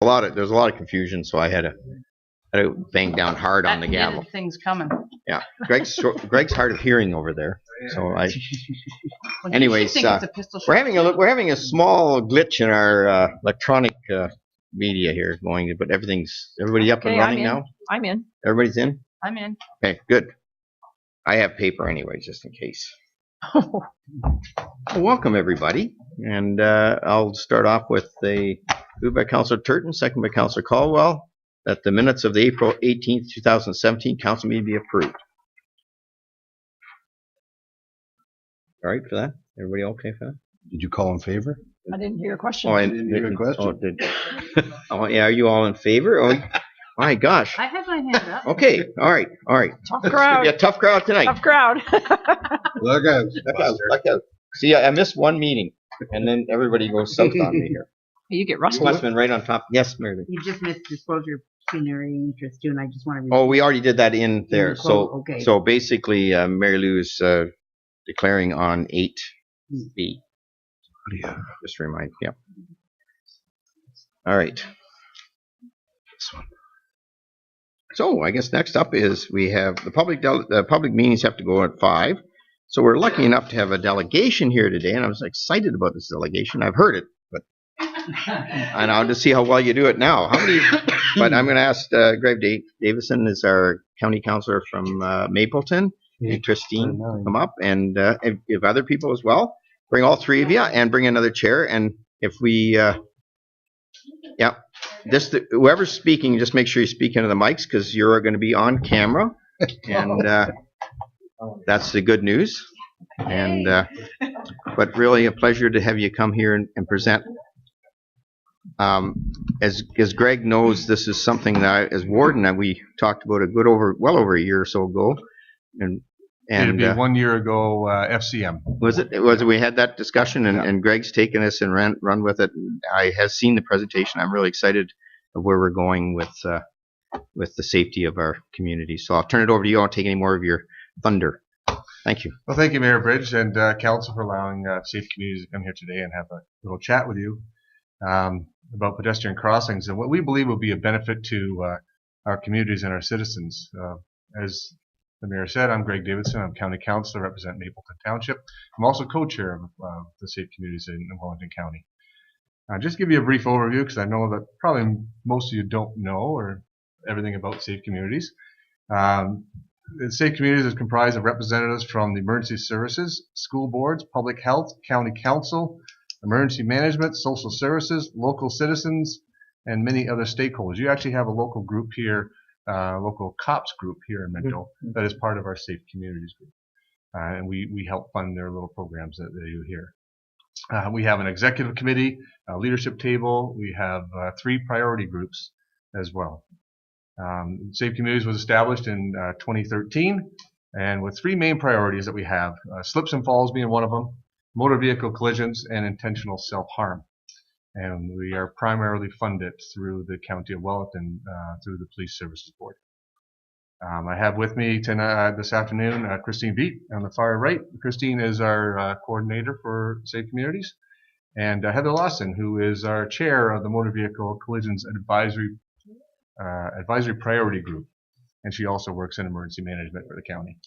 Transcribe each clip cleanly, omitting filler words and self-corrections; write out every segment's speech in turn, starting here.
lot of confusion, so I had to bang down hard on the gavel. Things coming. Yeah, Greg's hard of hearing over there. So I. Well, anyways, we're having a small glitch in our electronic media here going, but everybody up and running now. I'm in. Everybody's in. I'm in. Okay, good. I have paper anyway, just in case. Well, welcome everybody, and I'll start off with moved by Councillor Turton, second by Councillor Caldwell, that the minutes of the April 18th, 2017 council meeting be approved. All right for that? Everybody okay for that? Did you call in favor? I didn't hear a question. Oh, I didn't hear a question. Oh, yeah, are you all in favor? Oh, my gosh. I have my hand up. Okay, all right. Tough crowd. Yeah, tough crowd tonight. Tough crowd. Look out. See, I missed one meeting, and then everybody goes south on me here. You get rusty. Must have been right on top. Yes, Mary. You just missed disclosure of pecuniary interest too, and I just want to. Oh, we already did that in there. Okay. So basically, Mary Lou is declaring on 8B. Yeah. Just remind. Yeah. All right. This one. So I guess next up is we have the public meetings have to go at 5. So we're lucky enough to have a delegation here today, and I was excited about this delegation. I've heard it, but and I'll just see how well you do it now. How many? But I'm going to ask Greg Davison is our county councilor from Mapleton, and Christine come up, and if other people as well, bring all 3 of you, and bring another chair, and if we, just whoever's speaking, just make sure you speak into the mics because you're going to be on camera, and that's the good news. And but really a pleasure to have you come here and present. As Greg knows, this is something that as warden we talked about well over a year or so ago, and it'd be 1 year ago. FCM was it? We had that discussion, and Greg's taken us and run with it. I have seen the presentation. I'm really excited of where we're going with the safety of our community. So I'll turn it over to you. I won't take any more of your thunder. Thank you. Well, thank you, Mayor Bridge and Council, for allowing Safe Communities to come here today and have a little chat with you about pedestrian crossings and what we believe will be a benefit to our communities and our citizens. As the Mayor said, I'm Greg Davidson. I'm County Councilor, represent Mapleton Township. I'm also co-chair of the Safe Communities in Wellington County. Just give you a brief overview because I know that probably most of you don't know or everything about Safe Communities. The Safe Communities is comprised of representatives from the emergency services, school boards, public health, county council, emergency management, social services, local citizens, and many other stakeholders. You actually have a local group here, local COPS group here in Minto that is part of our Safe Communities group. And we help fund their little programs that they do here. We have an executive committee, a leadership table. We have 3 priority groups as well. Safe Communities was established in 2013, and with 3 main priorities that we have, slips and falls being one of them, motor vehicle collisions, and intentional self-harm. And we are primarily funded through the County of Wellington through the Police Services Board. I have with me this afternoon Christine Beat on the far right. Christine is our coordinator for Safe Communities, and Heather Lawson, who is our chair of the Motor Vehicle Collisions Advisory Priority Group, and she also works in emergency management for the county.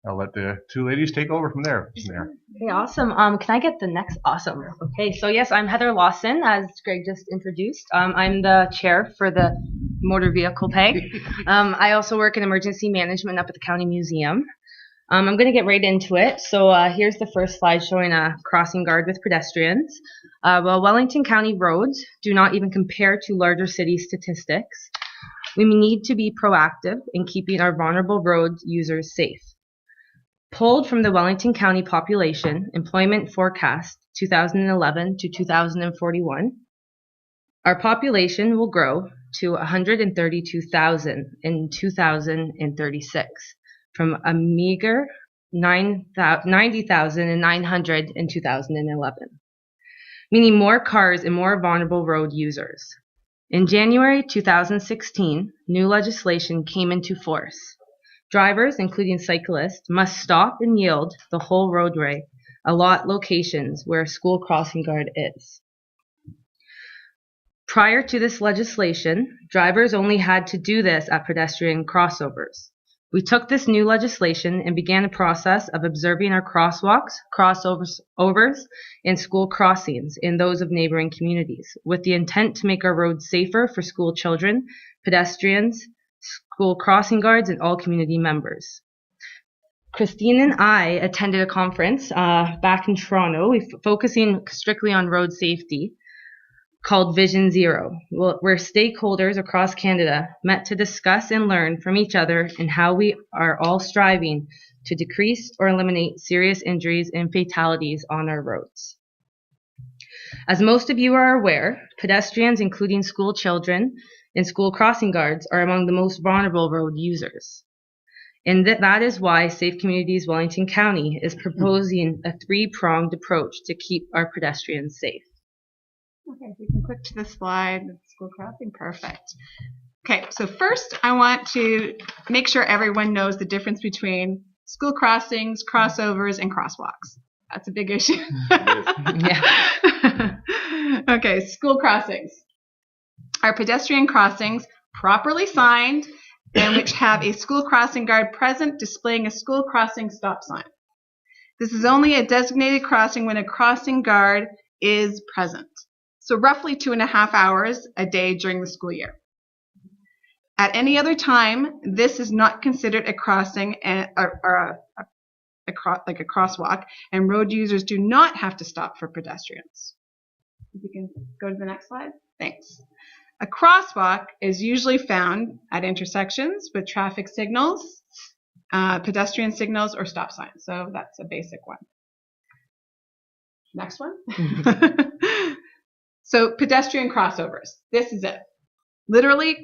I'll let the 2 ladies take over from there. Okay, awesome. Can I get the next awesome? Okay, so yes, I'm Heather Lawson, as Greg just introduced. I'm the chair for the motor vehicle PEG. I also work in emergency management up at the county museum. I'm going to get right into it. So here's the first slide showing a crossing guard with pedestrians. Well, Wellington County roads do not even compare to larger city statistics. We need to be proactive in keeping our vulnerable road users safe. Pulled from the Wellington County Population Employment Forecast 2011 to 2041, our population will grow to 132,000 in 2036, from a meager 90,900 in 2011, meaning more cars and more vulnerable road users. In January 2016, new legislation came into force. Drivers, including cyclists, must stop and yield the whole roadway, allot locations where a school crossing guard is. Prior to this legislation, drivers only had to do this at pedestrian crossovers. We took this new legislation and began a process of observing our crosswalks, crossovers, and school crossings in those of neighboring communities, with the intent to make our roads safer for school children, pedestrians, school crossing guards, and all community members. Christine and I attended a conference back in Toronto, focusing strictly on road safety, called Vision Zero, where stakeholders across Canada met to discuss and learn from each other and how we are all striving to decrease or eliminate serious injuries and fatalities on our roads. As most of you are aware, pedestrians, including school children and school crossing guards, are among the most vulnerable road users. And that is why Safe Communities Wellington County is proposing a three-pronged approach to keep our pedestrians safe. Okay, if we can click to the slide, school crossing, perfect. Okay, so first I want to make sure everyone knows the difference between school crossings, crossovers, and crosswalks. That's a big issue. Yeah. Okay, school crossings are pedestrian crossings properly signed and which have a school crossing guard present displaying a school crossing stop sign. This is only a designated crossing when a crossing guard is present. So roughly 2.5 hours a day during the school year. At any other time, this is not considered a crossing or like a crosswalk, and road users do not have to stop for pedestrians. If you can go to the next slide. Thanks. A crosswalk is usually found at intersections with traffic signals, pedestrian signals, or stop signs. So that's a basic one. Next one. So pedestrian crossovers. This is it. Literally,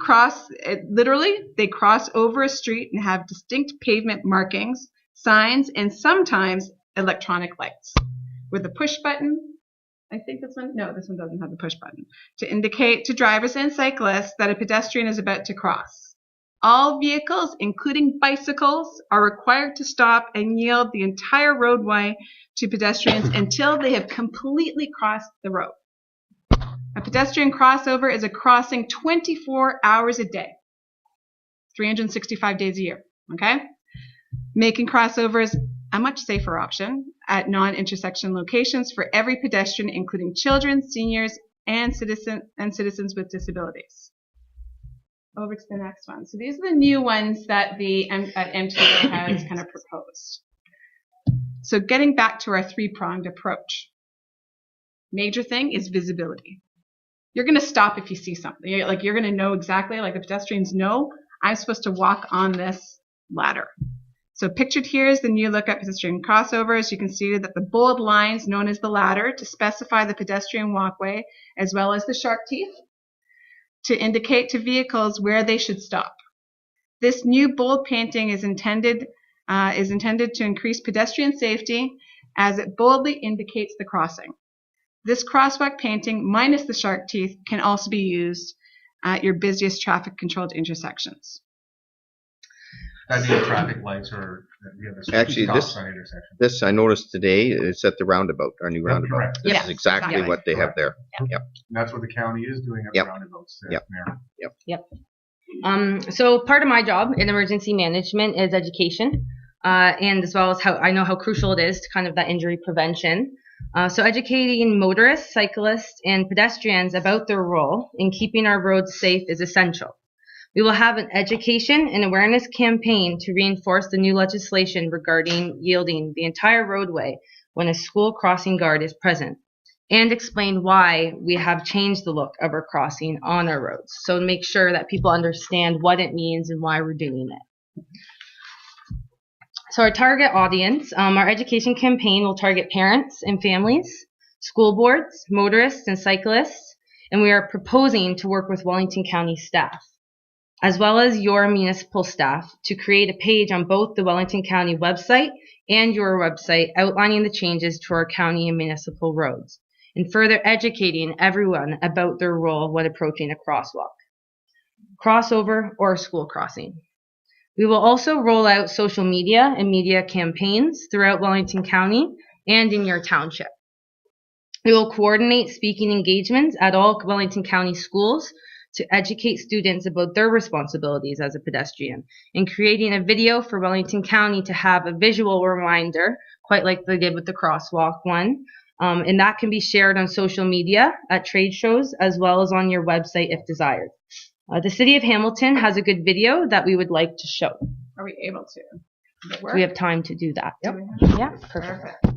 they cross over a street and have distinct pavement markings, signs, and sometimes electronic lights with a push button. I think this one doesn't have the push button to indicate to drivers and cyclists that a pedestrian is about to cross. All vehicles, including bicycles, are required to stop and yield the entire roadway to pedestrians until they have completely crossed the road. A pedestrian crossover is a crossing 24 hours a day, 365 days a year, okay? Making crossovers a much safer option at non-intersection locations for every pedestrian, including children, seniors, and citizens with disabilities. Over to the next one. So these are the new ones that the MTA has kind of proposed. So getting back to our three-pronged approach. Major thing is visibility. You're going to stop if you see something. You're going to know exactly, like the pedestrians know, I'm supposed to walk on this ladder. So pictured here is the new look at pedestrian crossovers. You can see that the bold lines known as the ladder to specify the pedestrian walkway, as well as the shark teeth to indicate to vehicles where they should stop. This new bold painting is intended to increase pedestrian safety as it boldly indicates the crossing. This crosswalk painting, minus the shark teeth, can also be used at your busiest traffic-controlled intersections. I mean, traffic lights or Actually, this I noticed today is at the roundabout, our new roundabout. correct. This Yeah, is exactly exactly. what they have there. And that's what the county is doing at Yep. the roundabouts. Yep. Mayor. So part of my job in emergency management is education, and as well as how I know how crucial it is to kind of that injury prevention. So educating motorists, cyclists, and pedestrians about their role in keeping our roads safe is essential. We will have an education and awareness campaign to reinforce the new legislation regarding yielding the entire roadway when a school crossing guard is present, and explain why we have changed the look of our crossing on our roads. So to make sure that people understand what it means and why we're doing it. So our target audience, our education campaign will target parents and families, school boards, motorists, and cyclists, and we are proposing to work with Wellington County staff, as well as your municipal staff, to create a page on both the Wellington County website and your website outlining the changes to our county and municipal roads, and further educating everyone about their role when approaching a crosswalk, crossover, or school crossing. We will also roll out social media and media campaigns throughout Wellington County and in your township. We will coordinate speaking engagements at all Wellington County schools to educate students about their responsibilities as a pedestrian, and creating a video for Wellington County to have a visual reminder, quite like they did with the crosswalk one. And that can be shared on social media, at trade shows, as well as on your website if desired. The City of Hamilton has a good video that we would like to show. Are we able to? Does it work? We have time to do that. Do we have- Yeah, perfect. Perfect.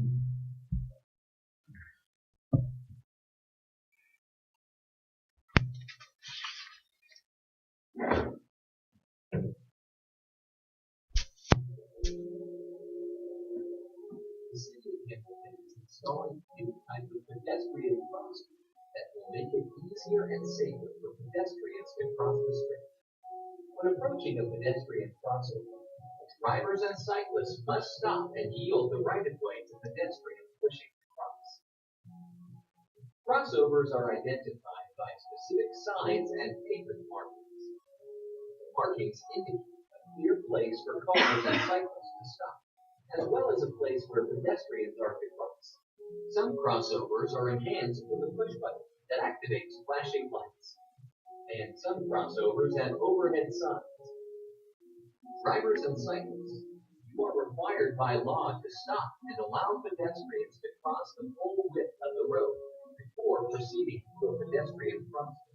Installing new type of pedestrian crossing that will make it easier and safer for pedestrians to cross the street. When approaching a pedestrian crossover, drivers and cyclists must stop and yield the right of way to pedestrians wishing to cross. Crossovers are identified by specific signs and pavement markings. Markings indicate a clear place for cars and cyclists to stop, as well as a place where pedestrians are to cross. Some crossovers are enhanced with a push button that activates flashing lights, and some crossovers have overhead signs. Drivers and cyclists, you are required by law to stop and allow pedestrians to cross the full width of the road before proceeding to a pedestrian crossing.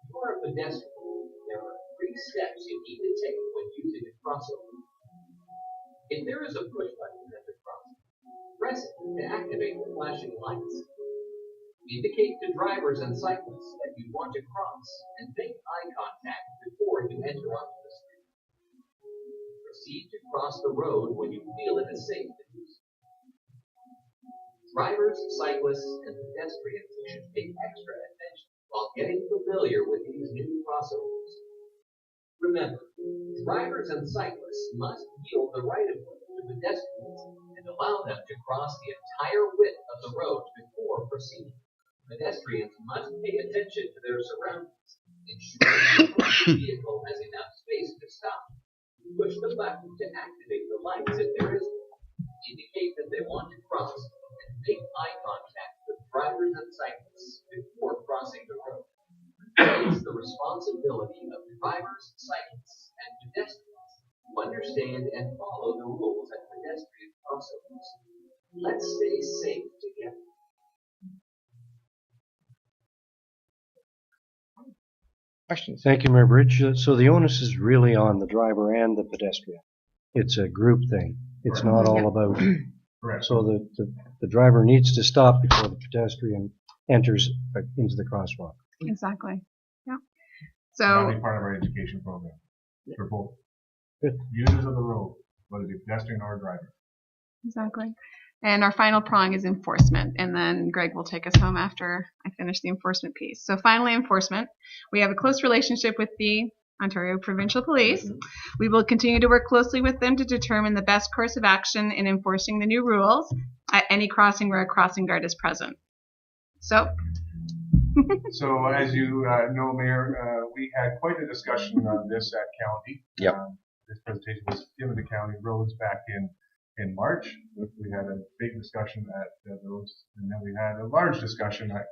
If you are a pedestrian, there are 3 steps you need to take when using a crossover. If there is a push button at the crossing, press it to activate the flashing lights. Indicate to drivers and cyclists that you want to cross and make eye contact before you enter onto the street. Proceed to cross the road when you feel it is safe to do so. Drivers, cyclists, and pedestrians should pay extra attention while getting familiar with these new crossovers. Remember, drivers and cyclists must yield the right of way to pedestrians and allow them to cross the entire width of the road before proceeding. Pedestrians must pay attention to their surroundings, ensuring the vehicle has enough space to stop. Push the button to activate the lights if there is one. Indicate that they want to cross and make eye contact with drivers and cyclists before crossing the road. It is the responsibility of drivers, cyclists, and pedestrians to understand and follow the rules at pedestrian crossovers. Let's stay safe together. Questions? Thank you, Mayor Bridge. So the onus is really on the driver and the pedestrian. It's a group thing. It's not all about. Correct. So the driver needs to stop before the pedestrian enters into the crosswalk. Exactly. Yeah. That'll So be part of our education program for both Good. users of the road, whether it be pedestrian or driver. exactly. And our final prong is enforcement. And then Greg will take us home after I finish the enforcement piece. So finally, enforcement. We have a close relationship with the Ontario Provincial Police. We will continue to work closely with them to determine the best course of action in enforcing the new rules at any crossing where a crossing guard is present. So, So as you know, Mayor, we had quite a discussion on this at county. Yep. This presentation was given to county roads back in March. We had a big discussion at those, and then we had a large discussion at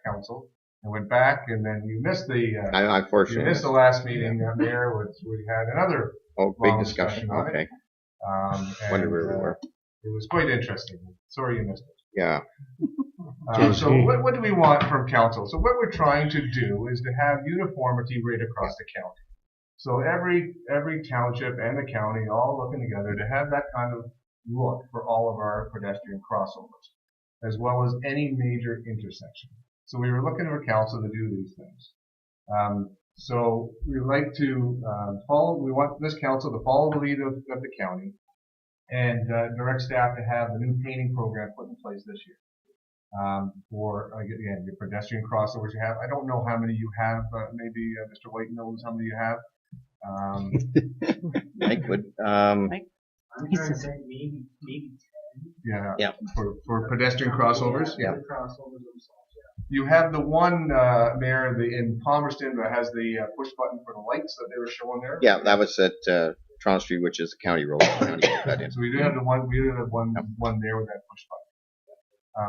council. And went back, and then you missed the you Unfortunately. missed the last meeting, Mayor. We had another Oh, big long discussion. on it. Okay. And, Wonder where we were. It was quite interesting. Sorry you missed it. Yeah. So what do we want from council? So what we're trying to do is to have uniformity right across the county. So every township and the county all looking together to have that kind of look for all of our pedestrian crossovers, as well as any major intersection. So we were looking for council to do these things. So we like to we want this council to follow the lead of the county and direct staff to have the new painting program put in place this year. For again, your pedestrian crossovers you have. I don't know how many you have. Maybe Mr. White knows how many you have. Mike would. I'm trying to say maybe 10. Yeah. Yeah. For pedestrian crossovers. Yeah. The crossovers themselves, yeah. You have the one, Mayor, in Palmerston that has the push button for the lights that they were showing there. Yeah, that was at Toronto Street, which is a county road. County put that in. So we do have the one. We do have one there with that push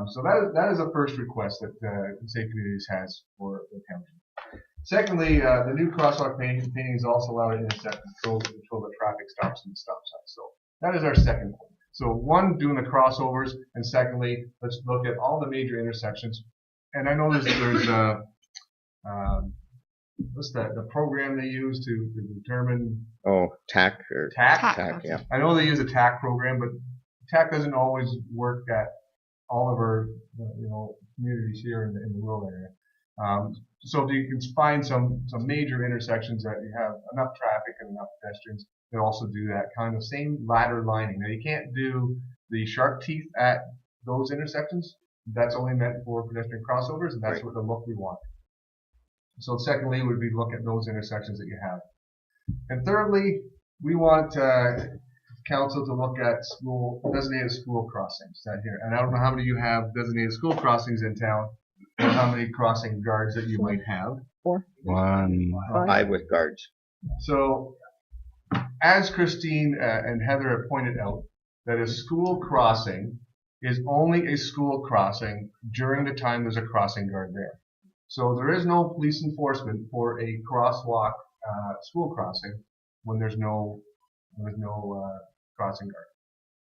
So that is a first request that Safe Communities has for the county. Secondly, the new crosswalk painting is also allowed at intersect control to control the traffic stops and the stop signs. So that is our second point. So one, doing the crossovers, and secondly, let's look at all the major intersections. And I know there's what's that? The program they use to determine TAC or TAC. yeah. I know they use a TAC program, but TAC doesn't always work at all of our communities here in the rural area. So if you can find some major intersections that you have enough traffic and enough pedestrians, they also do that kind of same ladder lining. Now you can't do the sharp teeth at those intersections. That's only meant for pedestrian crossovers, and that's what the look we want. So secondly would be look at those intersections that you have. And thirdly, we want council to look at designated school crossings down here. And I don't know how many you have designated school crossings in town, or how many crossing guards that you might have. 4. 1. 5 with guards. So, as Christine and Heather have pointed out, that a school crossing is only a school crossing during the time there's a crossing guard there. So there is no police enforcement for a crosswalk school crossing when there's no crossing guard.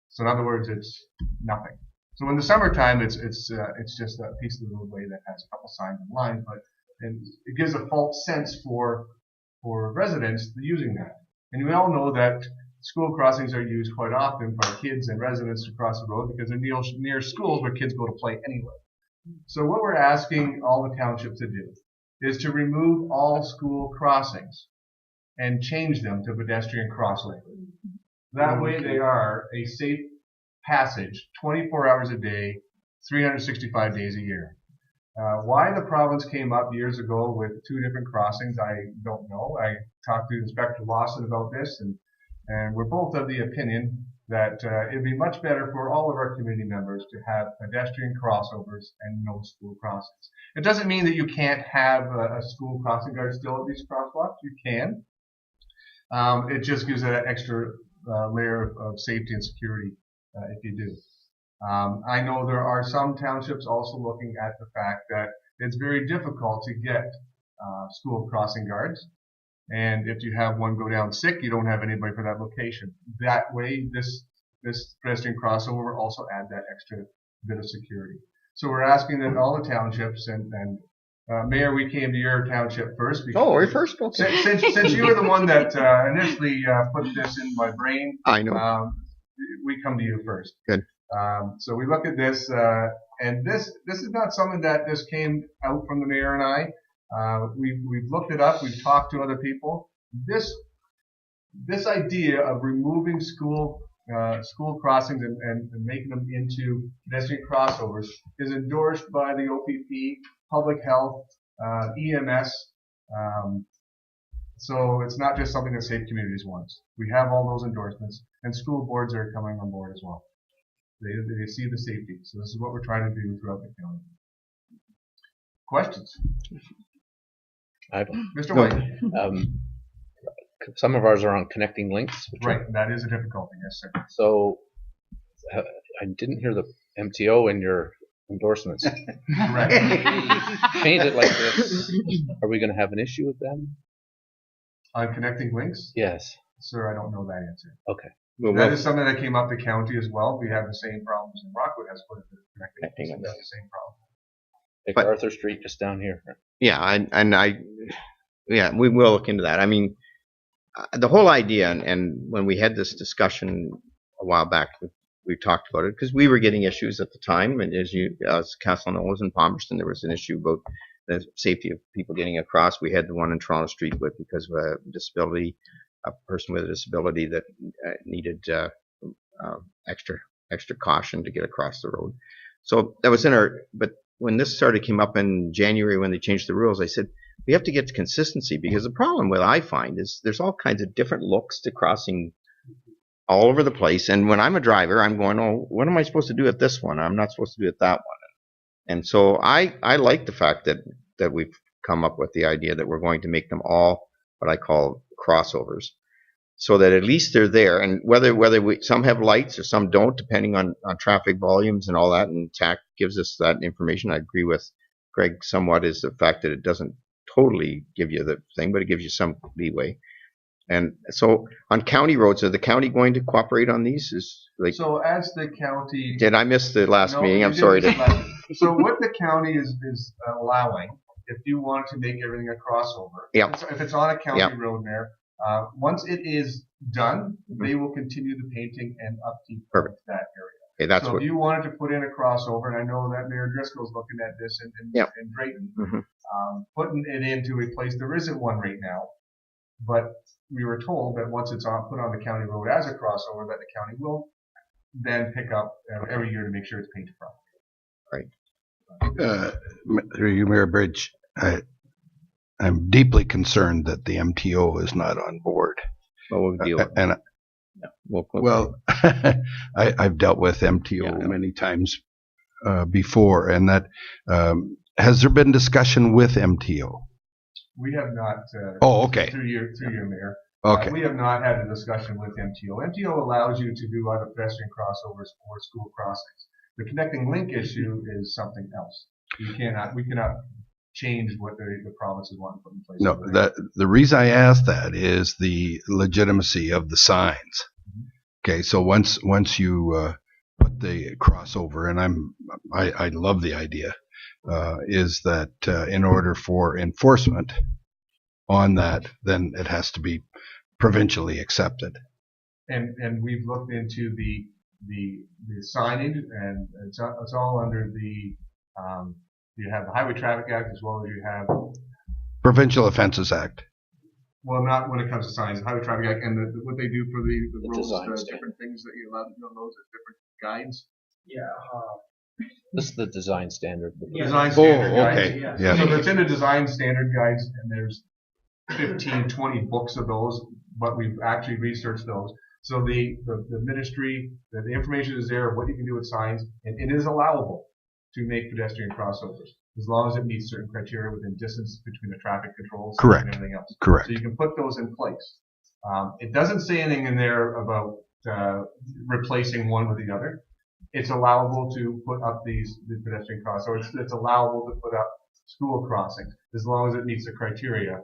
So in other words, it's nothing. So in the summertime, it's just a piece of the roadway that has a couple signs and lines, but it gives a false sense for residents using that. And we all know that school crossings are used quite often for kids and residents to cross the road because they're near schools where kids go to play anyway. So what we're asking all the townships to do is to remove all school crossings and change them to pedestrian crossways. That way they are a safe passage 24 hours a day, 365 days a year. Why the province came up years ago with 2 different crossings, I don't know. I talked to Inspector Lawson about this, and we're both of the opinion that it'd be much better for all of our community members to have pedestrian crossovers and no school crossings. It doesn't mean that you can't have a school crossing guard still at these crosswalks. You can. It just gives that extra layer of safety and security if you do. I know there are some townships also looking at the fact that it's very difficult to get school crossing guards. And if you have one go down sick, you don't have anybody for that location. That way, this pedestrian crossover will also add that extra bit of security. So we're asking that all the townships and Mayor, we came to your township first. We're first. Okay. Since you were the one that initially put this in my brain, I know. We come to you first. Good. So we look at this, and this is not something that just came out from the mayor and I. We've looked it up. We've talked to other people. This idea of removing school crossings and making them into pedestrian crossovers is endorsed by the OPP, Public Health, EMS. So it's not just something that Safe Communities wants. We have all those endorsements, and school boards are coming on board as well. They see the safety. So this is what we're trying to do throughout the county. Questions? Mr. White. Some of ours are on connecting links. Right, that is a difficulty, yes, sir. So I didn't hear the MTO in your endorsements. Correct. Paint it like this. Are we going to have an issue with them? On connecting links? Yes. Sir, I don't know that answer. Okay. Well, that is something that came up the county as well. We have the same problems in Rockwood has put the connecting links. That's the same problem. Like Arthur Street just down here. Yeah, we will look into that. I mean, the whole idea, and when we had this discussion a while back, we talked about it because we were getting issues at the time, and as Council knows, in Palmerston there was an issue about the safety of people getting across. We had the one in Toronto Street because of a disability, a person with a disability that needed extra caution to get across the road. So that was in our. But when this came up in January when they changed the rules, I said we have to get to consistency because the problem what I find is there's all kinds of different looks to crossing all over the place. And when I'm a driver, I'm going, oh, what am I supposed to do at this one? I'm not supposed to do it that one. And so I like the fact that we've come up with the idea that we're going to make them all what I call crossovers. so that at least they're there. And whether some have lights or some don't, depending on traffic volumes and all that, and TAC gives us that information. I agree with Greg somewhat, is the fact that it doesn't totally give you the thing, but it gives you some leeway. And so on county roads, are the county going to cooperate on these? So as the county... Did I miss the last No, meeting? you I'm sorry. didn't. So what the county is allowing, if you want to make everything a crossover, if it's on a county road there, once it is done, they will continue the painting and upkeep of that area. Okay, So if you wanted to put in a crossover, and I know that Mayor Driscoll's looking at this in Drayton, putting it in to replace, there isn't one right now, but we were told that once it's put on the county road as a crossover, that the county will then pick up every year to make sure it's painted properly. Through you, Mayor Bridge, I'm deeply concerned that the MTO is not on board. Well, we'll deal with it. And well, I've dealt with MTO many times before, and that has there been discussion with MTO? We have not. Oh, okay. Through your mayor. Okay. We have not had a discussion with MTO. MTO allows you to do either pedestrian crossovers or school crossings. The connecting link issue is something else. We cannot change what the provinces want to put in place. No, the reason I asked that is the legitimacy of the signs. Okay, so once you put the crossover, and I love the idea, is that in order for enforcement on that, then it has to be provincially accepted. And we've looked into the signage, and it's all under the you have the Highway Traffic Act as well as you have Provincial Offences Act. Well, not when it comes to signs. The Highway Traffic Act and what they do for the roads, different things that you're allowed to do on those, different guides. Yeah. This is the design standard. Design standard guides. Okay. Yeah. So it's in the design standard guides, and there's 15, 20 books of those, but we've actually researched those. So the ministry, the information is there of what you can do with signs, and it is allowable to make pedestrian crossovers as long as it meets certain criteria within distance between the traffic controls and everything else. Correct. So you can put those in place. It doesn't say anything in there about replacing one with the other. It's allowable to put up the pedestrian crossovers. It's allowable to put up school crossings as long as it meets the criteria,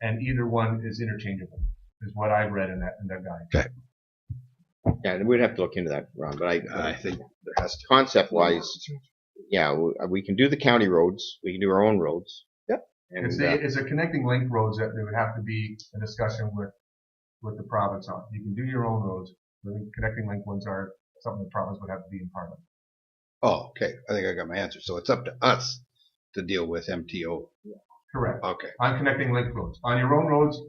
and either one is interchangeable, is what I've read in that guide. Okay. Yeah, we'd have to look into that, Ron. But I think there has to. Concept-wise, yeah, we can do the county roads. We can do our own roads. Yep. And it's a connecting link roads that there would have to be a discussion with the province on. You can do your own roads. The connecting link ones are something the province would have to be in Parliament. Oh, okay. I think I got my answer. So it's up to us to deal with MTO. Correct. Okay. On connecting link roads. On your own roads.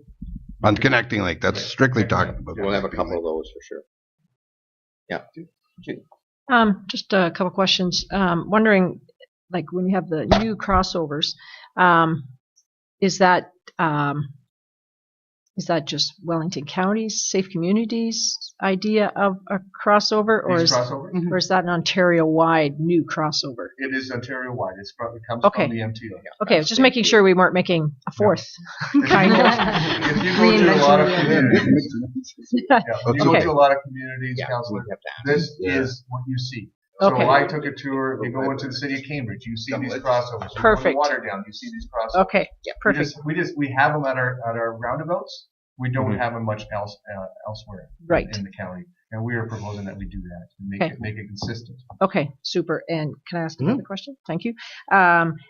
On connecting link. That's strictly talking about. We'll have a couple of those for sure. Yeah. Just a couple questions. Wondering, like when you have the new crossovers, is that just Wellington County's Safe Communities idea of a crossover, or is that an Ontario-wide new crossover? It is Ontario-wide. It comes from the MTO. Okay, I was just making sure we weren't making a fourth kind of. If you go to a lot of communities, you go to a lot of communities, Councillor, this is what you see. So I took a tour. You go into the city of Cambridge, you see these crossovers. You go to Waterdown, you see these crossovers. Okay, perfect. We have them at our roundabouts. We don't have them much elsewhere in the county, and we are proposing that we do that to make it consistent. Okay, super. And can I ask another question? Thank you.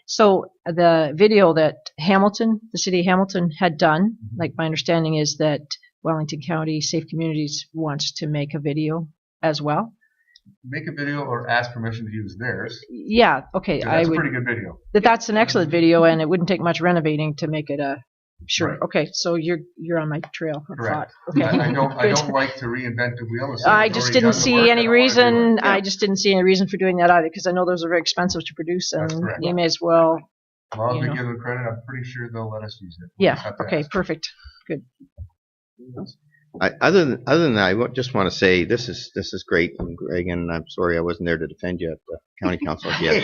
So the video that the city of Hamilton had done, like my understanding is that Wellington County Safe Communities wants to make a video as well. Make a video or ask permission to use theirs. Yeah, okay. That's a pretty good video. That's an excellent video, and it wouldn't take much renovating to make it a. Sure. Right. Okay. So you're on my trail of thought. Okay. I don't like to reinvent the wheel. I just didn't see any reason. I just didn't see any reason for doing that either, because I know those are very expensive to produce, and you may as well. Well, I'll give them credit. I'm pretty sure they'll let us use it. Yeah. Okay. Perfect. Good. Other than that, I just want to say this is great, Greg, and I'm sorry I wasn't there to defend you at the county council yet.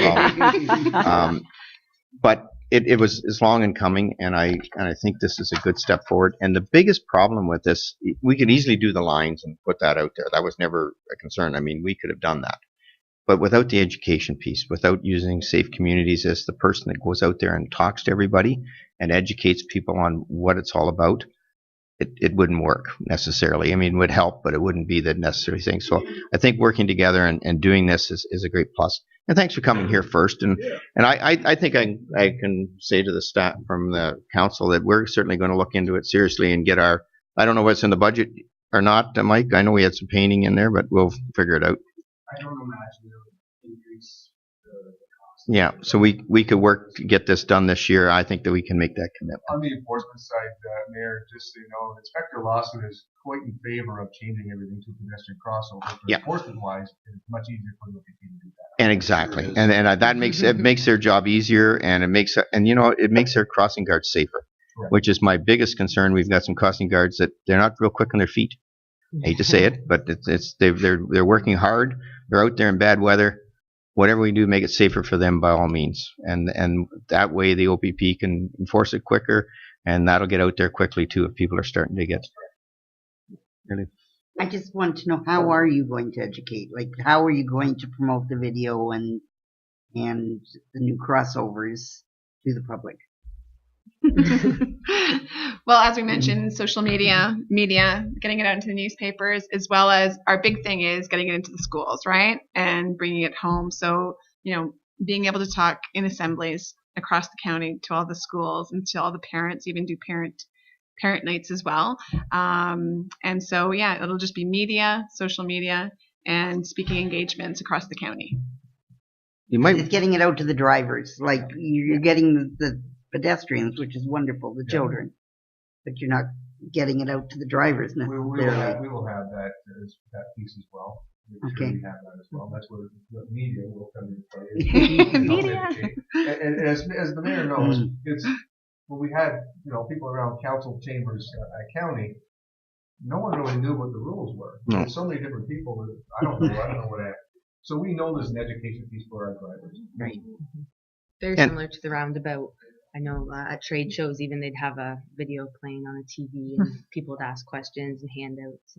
But it was long in coming, and I think this is a good step forward. And the biggest problem with this, we could easily do the lines and put that out there. That was never a concern. I mean, we could have done that. But without the education piece, without using Safe Communities as the person that goes out there and talks to everybody and educates people on what it's all about, it wouldn't work necessarily. I mean, it would help, but it wouldn't be the necessary thing. So I think working together and doing this is a great plus. And thanks for coming here first. And I think I can say to the staff from the council that we're certainly going to look into it seriously and get our, I don't know what's in the budget or not, Mike. I know we had some painting in there, but we'll figure it out. I don't imagine it would increase the cost. Yeah, so we could work to get this done this year. I think that we can make that commitment. On the enforcement side, Mayor, just so you know, Inspector Lawson is quite in favor of changing everything to pedestrian crossover. Yeah. Enforcement-wise, it's much easier for the OPP to do that. And exactly, and that makes it makes their job easier, and it makes their crossing guards safer, Correct. which is my biggest concern. We've got some crossing guards that they're not real quick on their feet. I hate to say it, but they're working hard. They're out there in bad weather. Whatever we do, make it safer for them by all means, and that way the OPP can enforce it quicker, and that'll get out there quickly too if people are starting to get. Really. I just want to know, how are you going to educate? Like, how are you going to promote the video and the new crossovers to the public? Well, as we mentioned, social media, getting it out into the newspapers, as well as our big thing is getting it into the schools, right? And bringing it home. So, being able to talk in assemblies across the county to all the schools and to all the parents, even do parent nights as well. And so, yeah, it'll just be media, social media, and speaking engagements across the county. It's getting it out to the drivers. Like, you're getting the pedestrians, which is wonderful, the children, but you're not getting it out to the drivers necessarily. We will have that piece as well. Okay. We have that as well. That's where the media will come into play. Media. And as the mayor knows, it's when we had people around council chambers at county, no one really knew what the rules were. No. There's so many different people that I don't know what I. So we know there's an education piece for our drivers. Right. Very similar to the roundabout. I know at trade shows even they'd have a video playing on a TV and people would ask questions and handouts.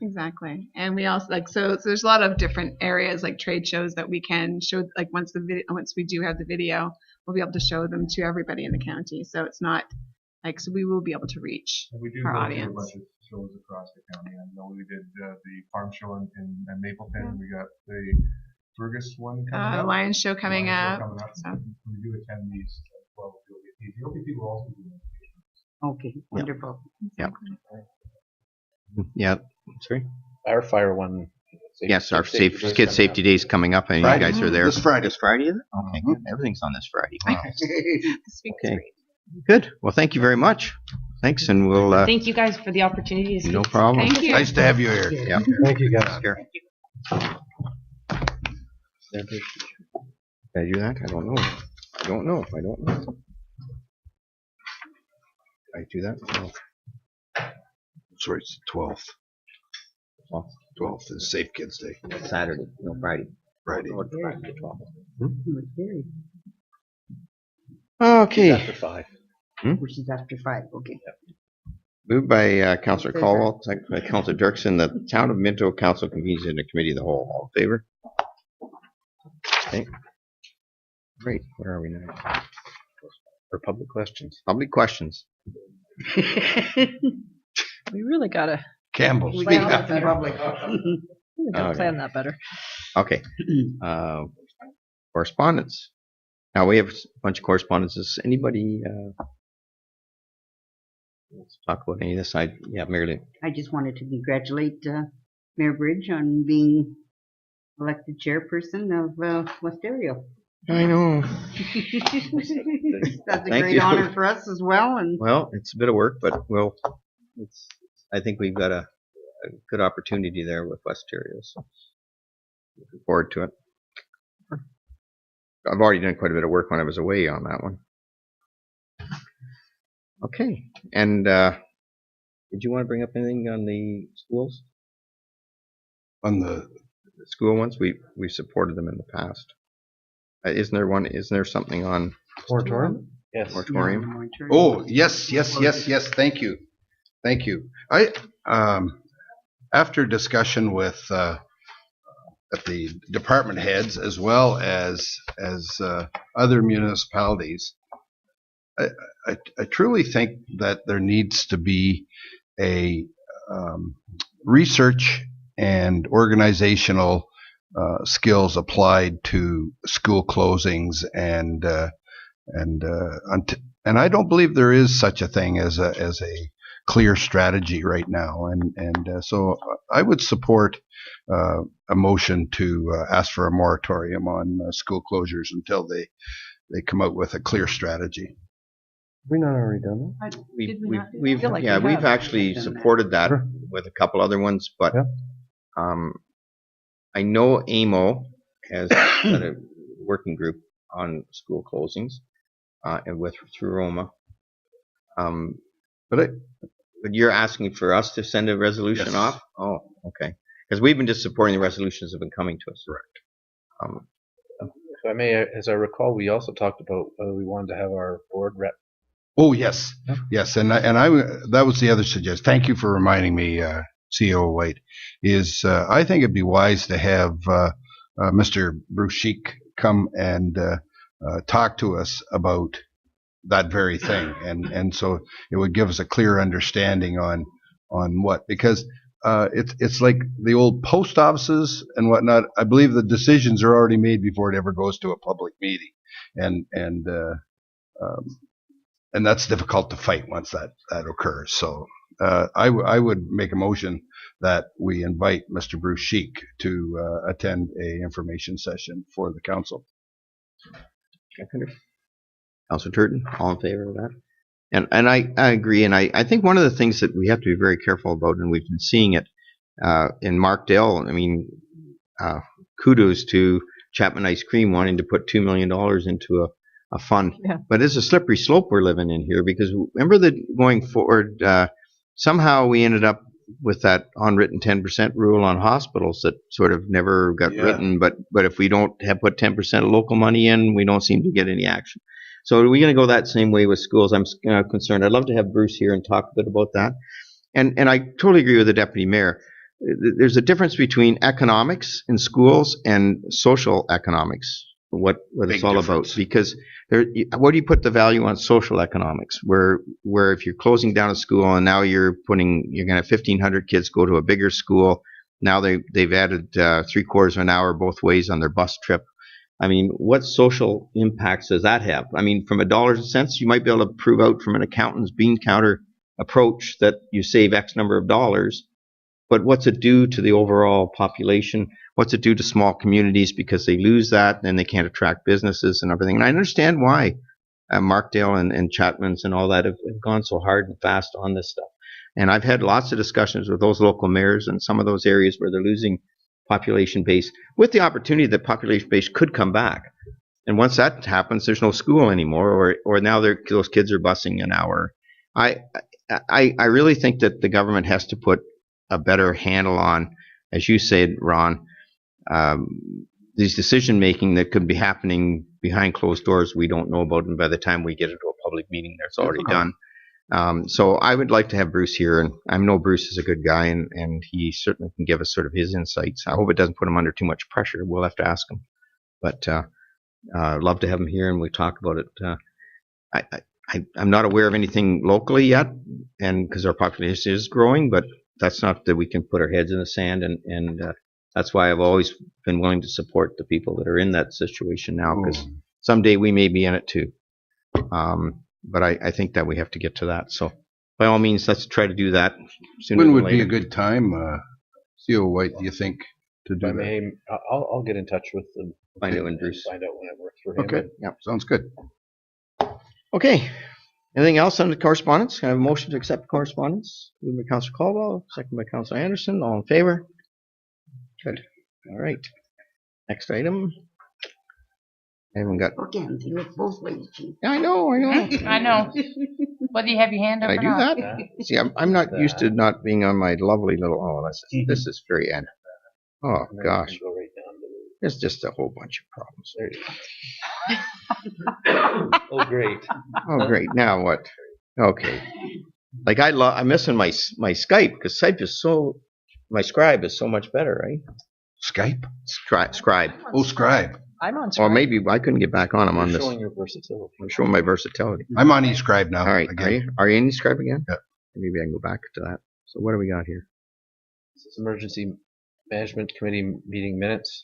Exactly. And we also so there's a lot of different areas like trade shows that we can show, like once we do have the video, we'll be able to show them to everybody in the county. So it's not so we will be able to reach And we do our go audience. to a bunch of shows across the county. I know we did the farm show in Mapleton. We got the Fergus one coming up. Lions show coming up. So. We do attend these as well. The OPP will also do that. Okay, wonderful. Yeah. Yeah. Sorry. Our fire one. Yes, our Kid Safety Day is coming up, and Friday. you guys are there. This Friday. This Friday, is it? Okay, good. Everything's on this Friday. Wow. This week is Okay. great. Good. Well, thank you very much. Thanks, and we'll. Thank you guys for the opportunity to speak. No problem. Thank you. Nice to have you here. Yeah. Thank you, guys. Here. Did I do that? I don't know. I don't know. Did I do that? No. Sorry, it's the 12th. Well, 12th is Safe Kids Day. Saturday. No, Friday. Friday. Oh, it's Friday, the 12th. After Okay. 5. Which is after 5. Okay. Moved by Councillor Caldwell, second by Councillor Dirksen, that the Town of Minto Council convenes in a committee of the whole. All in favor? Okay. Great. Where are we now? For public questions. Public questions. We really gotta Campbell's. We got out to the public. Okay. plan that better. Okay. Correspondence. Now we have a bunch of correspondences. Anybody? Let's talk about any of this. Yeah, Mary Lou. I just wanted to congratulate Mayor Bridge on being elected chairperson of West Ontario. I know. That's a Thank great you. honor for us as well. And Well, it's a bit of work, but I think we've got a good opportunity there with West Ontario. So looking forward to it. I've already done quite a bit of work when I was away on that one. Okay. And did you want to bring up anything on the schools? On the The school ones? We supported them in the past. Isn't there something on Moratorium? Yes. moratorium. Oh, yes. Thank you. I after discussion with at the department heads as well as other municipalities, I truly think that there needs to be a research and organizational skills applied to school closings and I don't believe there is such a thing as a clear strategy right now, and so I would support a motion to ask for a moratorium on school closures until they come out with a clear strategy. Have we not already done that? We've actually supported that with a couple other ones, but I know AMO has got a working group on school closings, and through Roma. But you're asking for us to send a resolution off? Oh, okay. Because we've been just supporting the resolutions that have been coming to us. Correct. If I may, as I recall, we also talked about whether we wanted to have our board rep. Oh, yes, and I that was the other suggestion. Thank you for reminding me, CEO White. I think it'd be wise to have Mr. Bruce Sheik come and talk to us about that very thing, and so it would give us a clear understanding on what, because it's like the old post offices and whatnot. I believe the decisions are already made before it ever goes to a public meeting, and that's difficult to fight once that occurs. So I would make a motion that we invite Mr. Bruce Sheik to attend a information session for the council. Councilor Turton, all in favor of that? And I agree, and I think one of the things that we have to be very careful about, and we've been seeing it in Markdale, I mean, kudos to Chapman Ice Cream wanting to put $2 million into a fund. Yeah. But it's a slippery slope we're living in here, because remember that going forward, somehow we ended up with that unwritten 10% rule on hospitals that sort of never got written. But if we don't have put 10% of local money in, we don't seem to get any action. So are we going to go that same way with schools? I'm concerned. I'd love to have Bruce here and talk a bit about that. And I totally agree with the deputy mayor. There's a difference between economics in schools and social economics, what it's all about. Because what do you put the value on social economics? Where if you're closing down a school and now you're going to have 1,500 kids go to a bigger school. Now they've added 3/4 of an hour both ways on their bus trip. I mean, what social impacts does that have? I mean, from a dollars and cents, you might be able to prove out from an accountant's bean counter approach that you save X number of dollars. But what's it do to the overall population? What's it do to small communities, because they lose that and they can't attract businesses and everything? And I understand why Markdale and Chapman's and all that have gone so hard and fast on this stuff. And I've had lots of discussions with those local mayors in some of those areas where they're losing population base, with the opportunity that population base could come back. And once that happens, there's no school anymore, or now those kids are busing an hour. I really think that the government has to put a better handle on, as you said, Ron, these decision making that could be happening behind closed doors we don't know about, and by the time we get into a public meeting, that's already done. So I would like to have Bruce here, and I know Bruce is a good guy, and he certainly can give us sort of his insights. I hope it doesn't put him under too much pressure. We'll have to ask him, but I'd love to have him here and we talk about it. I'm not aware of anything locally yet, and because our population is growing, but that's not that we can put our heads in the sand, and that's why I've always been willing to support the people that are in that situation now, because someday we may be in it too. But I think that we have to get to that. So by all means, let's try to do that sooner than later. When would be a good time, CEO White, do you think, to do that? I'll get in touch with them. Find out when Bruce. Find out when it works for him. Okay, yeah, sounds good. Okay. Anything else on the correspondence? Can I have a motion to accept correspondence? Moved by Councilor Caldwell, second by Councilor Anderson. All in favor? Good. All right. Next item. I haven't got. Again, you look both ways, Chief. I know. I know. Whether you have your hand up Can I or do not. that? See, I'm not used to not being on my lovely little. Oh, this is very end. Oh gosh, Go right down to there's just a whole bunch of problems. there you go. Oh, great. Oh, great. Now what? Okay. Like I'm missing my Skype because Skype is my Scribe is so much better, right? Skype? Scribe. Oh, Scribe. I'm on Or Skype. maybe I couldn't get back on. I'm on You're this. showing your versatility. I'm showing my versatility. I'm on eScribe now. All right. Again. Are you in Scribe again? Yeah. Maybe I can go back to that. So what do we got here? This is emergency management committee meeting minutes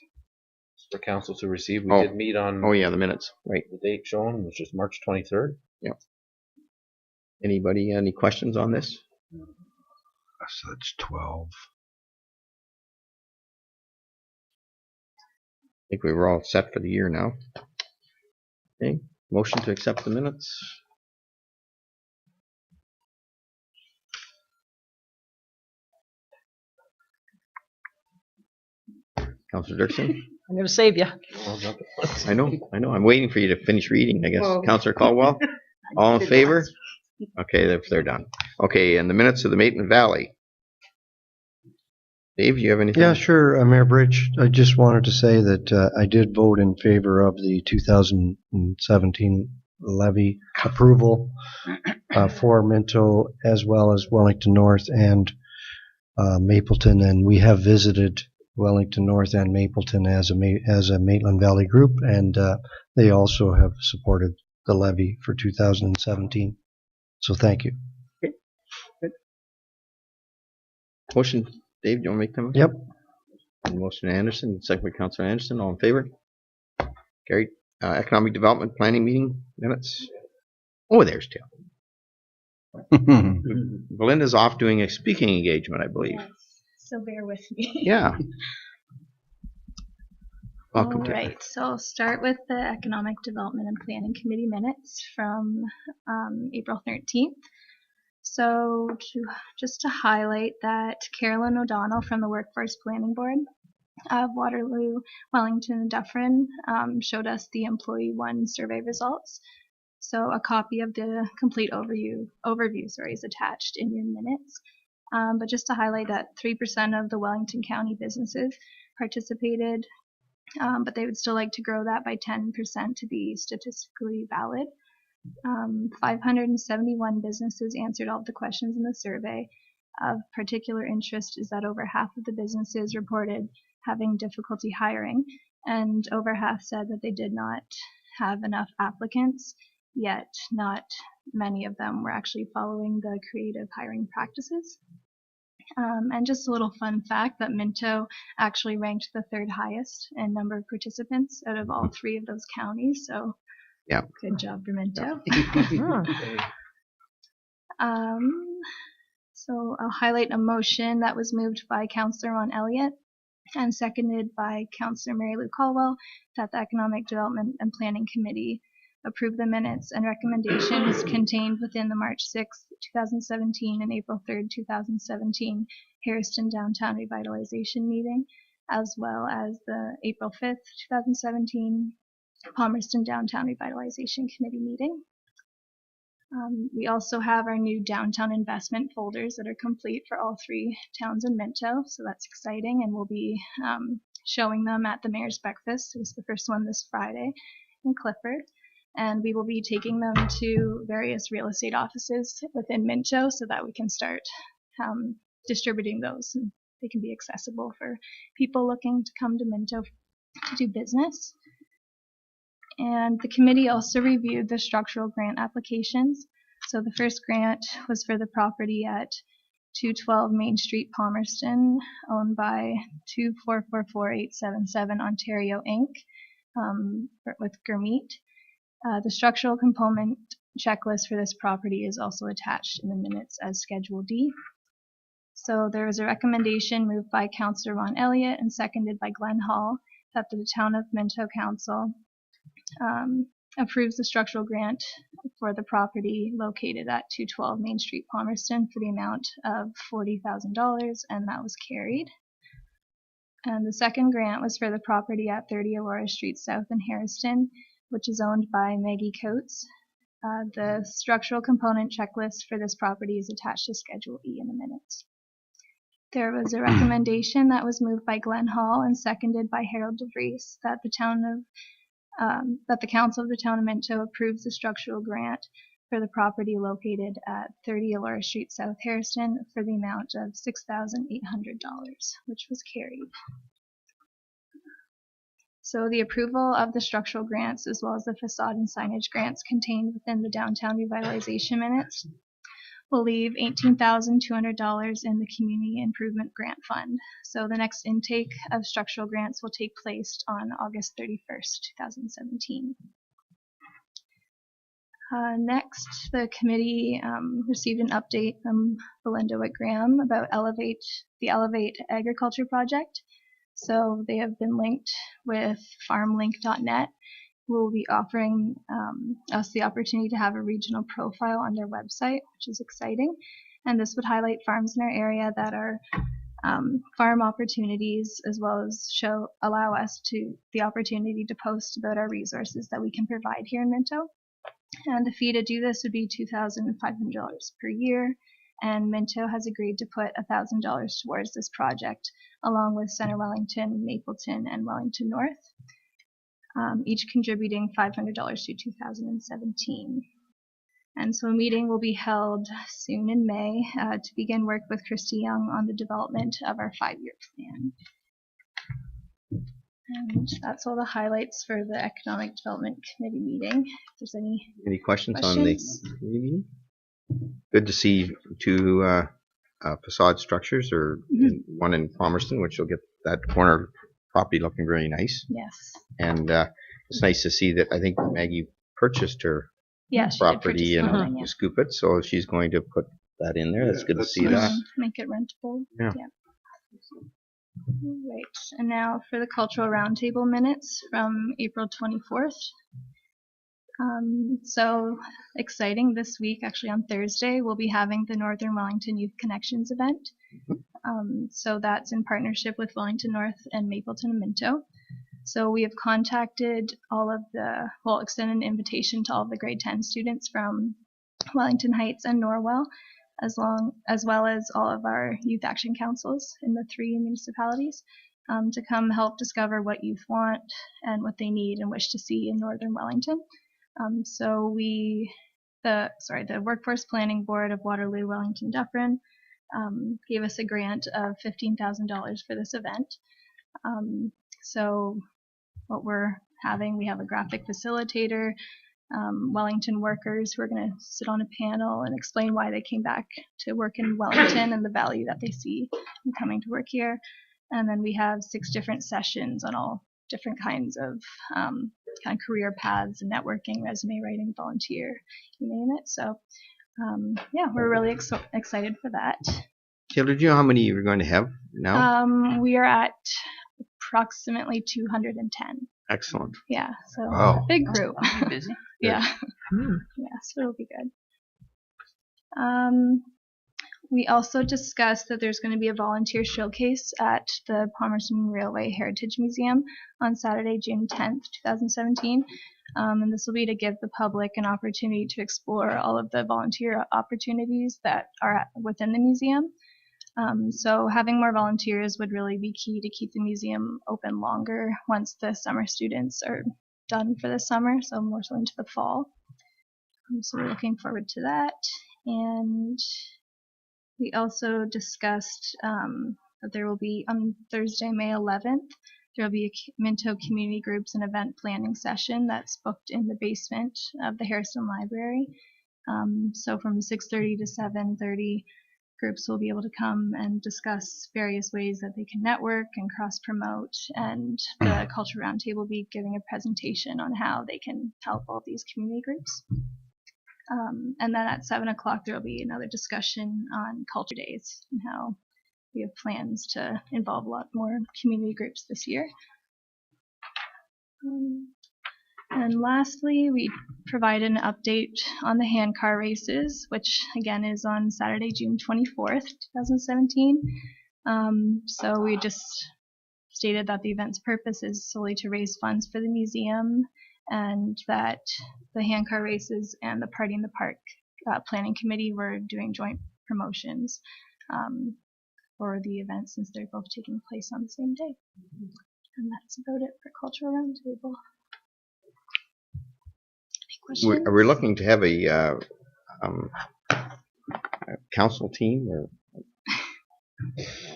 for council to receive. We Oh. did meet on Oh yeah, the minutes. Right. the date shown, which is March 23rd. Anybody any questions on this? So that's 12. I think we were all set for the year now. Okay. Motion to accept the minutes. Councillor Dirksen? I'm going to save you. I know. I'm waiting for you to finish reading, I guess. Councillor Caldwell? All in favor? Okay, they're done. Okay, and the minutes of the Maitland Valley. Dave, you have anything? Yeah, sure, Mayor Bridge. I just wanted to say that I did vote in favor of the 2017 levy approval for Minto as well as Wellington North and Mapleton, and we have visited Wellington North and Mapleton as a Maitland Valley group, and they also have supported the levy for 2017. So thank you. Motion, Dave, do you want to make them? Yep. And motion Anderson, second by Councillor Anderson. All in favor? Carried. Economic Development Planning Meeting minutes. Oh, there's Tail. Belinda's off doing a speaking engagement, I believe. So bear with me. Yeah. Welcome All right, so I'll start with the Economic Development and Planning Committee minutes from April 13th. So just to highlight that Carolyn O'Donnell from the Workforce Planning Board of Waterloo, Wellington, and Dufferin showed us the Employee 1 survey results. So a copy of the complete overview is attached in your minutes. But just to highlight that 3% of the Wellington County businesses participated, but they would still like to grow that by 10% to be statistically valid. 571 businesses answered all of the questions in the survey. Of particular interest is that over half of the businesses reported having difficulty hiring, and over half said that they did not have enough applicants, yet not many of them were actually following the creative hiring practices. And just a little fun fact that Minto actually ranked the 3rd highest in number of participants out of all 3 of those counties. So yeah, good job for Minto. So I'll highlight a motion that was moved by Councillor Ron Elliott and seconded by Councillor Mary Lou Caldwell that the Economic Development and Planning Committee approve the minutes and recommendations contained within the March 6, 2017 and April 3, 2017 Hairston Downtown Revitalization meeting, as well as the April 5th, 2017 Palmerston Downtown Revitalization Committee meeting. We also have our new downtown investment folders that are complete for all 3 towns in Minto, so that's exciting, and we'll be showing them at the Mayor's Breakfast. It was the first one this Friday in Clifford. And we will be taking them to various real estate offices within Minto so that we can start distributing those. And they can be accessible for people looking to come to Minto to do business. And the committee also reviewed the structural grant applications. So the first grant was for the property at 212 Main Street, Palmerston, owned by 2444877 Ontario Inc. With Gurmeet. The structural component checklist for this property is also attached in the minutes as Schedule D. So there was a recommendation moved by Councillor Ron Elliott and seconded by Glenn Hall that the Town of Minto Council approves the structural grant for the property located at 212 Main Street, Palmerston for the amount of $40,000, and that was carried. And the second grant was for the property at 30 Aurora Street South in Hairston, which is owned by Maggie Coates. The structural component checklist for this property is attached to Schedule E in the minutes. There was a recommendation that was moved by Glenn Hall and seconded by Harold DeVries that the Town of that the Council of the Town of Minto approves the structural grant for the property located at 30 Elora Street, South Harrison, for the amount of $6,800, which was carried. So the approval of the structural grants as well as the facade and signage grants contained within the downtown revitalization minutes will leave $18,200 in the community improvement grant fund. So the next intake of structural grants will take place on August 31st, 2017. Next, the committee received an update from Belinda Whitgraham about the Elevate Agriculture project. So they have been linked with farmlink.net, who will be offering us the opportunity to have a regional profile on their website, which is exciting. And this would highlight farms in our area that are farm opportunities, as well as allow us the opportunity to post about our resources that we can provide here in Minto. And the fee to do this would be $2,500 per year. And Minto has agreed to put $1,000 towards this project, along with Center Wellington, Mapleton, and Wellington North, each contributing $500 to 2017. And so a meeting will be held soon in May to begin work with Christy Young on the development of our 5-year plan. And that's all the highlights for the Economic Development Committee meeting. If there's any questions on the committee meeting? Good to see two facade structures, or one in Palmerston, which will get that corner property looking really nice. Yes. And it's nice to see that I think Maggie purchased her property in Scoopit, so she's going to put that in there. That's good to see that. Make it rentable. Yeah. Right. And now for the Cultural Roundtable minutes from April 24th. So exciting, this week, actually on Thursday, we'll be having the Northern Wellington Youth Connections event. So that's in partnership with Wellington North and Mapleton and Minto. So we have contacted extended an invitation to all of the grade 10 students from Wellington Heights and Norwell, as well as all of our youth action councils in the 3 municipalities, to come help discover what youth want and what they need and wish to see in Northern Wellington. So the Workforce Planning Board of Waterloo, Wellington, Dufferin gave us a grant of $15,000 for this event. So what we have a graphic facilitator, Wellington workers who are going to sit on a panel and explain why they came back to work in Wellington and the value that they see in coming to work here. And then we have 6 different sessions on all different kinds of kind of career paths and networking, resume writing, volunteer, you name it. So we're really excited for that. Taylor, do you know how many you're going to have now? We are at approximately 210. Excellent. Yeah, so wow. A big group. Busy. Yeah. So it'll be good. We also discussed that there's going to be a volunteer showcase at the Palmerston Railway Heritage Museum on Saturday, June 10th, 2017. And this will be to give the public an opportunity to explore all of the volunteer opportunities that are within the museum. So having more volunteers would really be key to keep the museum open longer once the summer students are done for the summer, so more so into the fall. So we're looking forward to that. And we also discussed that there will be, on Thursday, May 11th, there will be a Minto Community Groups and Event Planning session that's booked in the basement of the Harrison Library. So from 6:30 to 7:30, groups will be able to come and discuss various ways that they can network and cross-promote, and the Culture Roundtable will be giving a presentation on how they can help all these community groups. And then at 7 o'clock there will be another discussion on Culture Days and how we have plans to involve a lot more community groups this year. And lastly, we provide an update on the handcar races, which again is on Saturday, June 24th, 2017. So we just stated that the event's purpose is solely to raise funds for the museum, and that the handcar races and the Party in the Park planning committee were doing joint promotions for the event, since they're both taking place on the same day. And that's about it for Cultural Roundtable. we're looking to have a council team or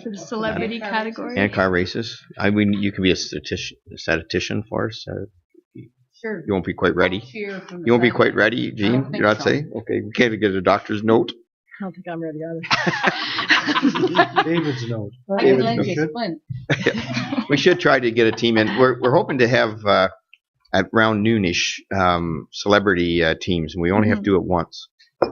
The celebrity category. and car races. I mean, you can be a statistician for us. Sure. You won't be quite ready. Cheer from the You won't be side. quite ready, I Gene. don't think You're not so. saying? Okay, we can't get a doctor's note. I don't think I'm ready either. David's note. I David, lend we you should. splint. We should try to get a team in. We're hoping to have at around noonish celebrity teams, and we only have to do it once.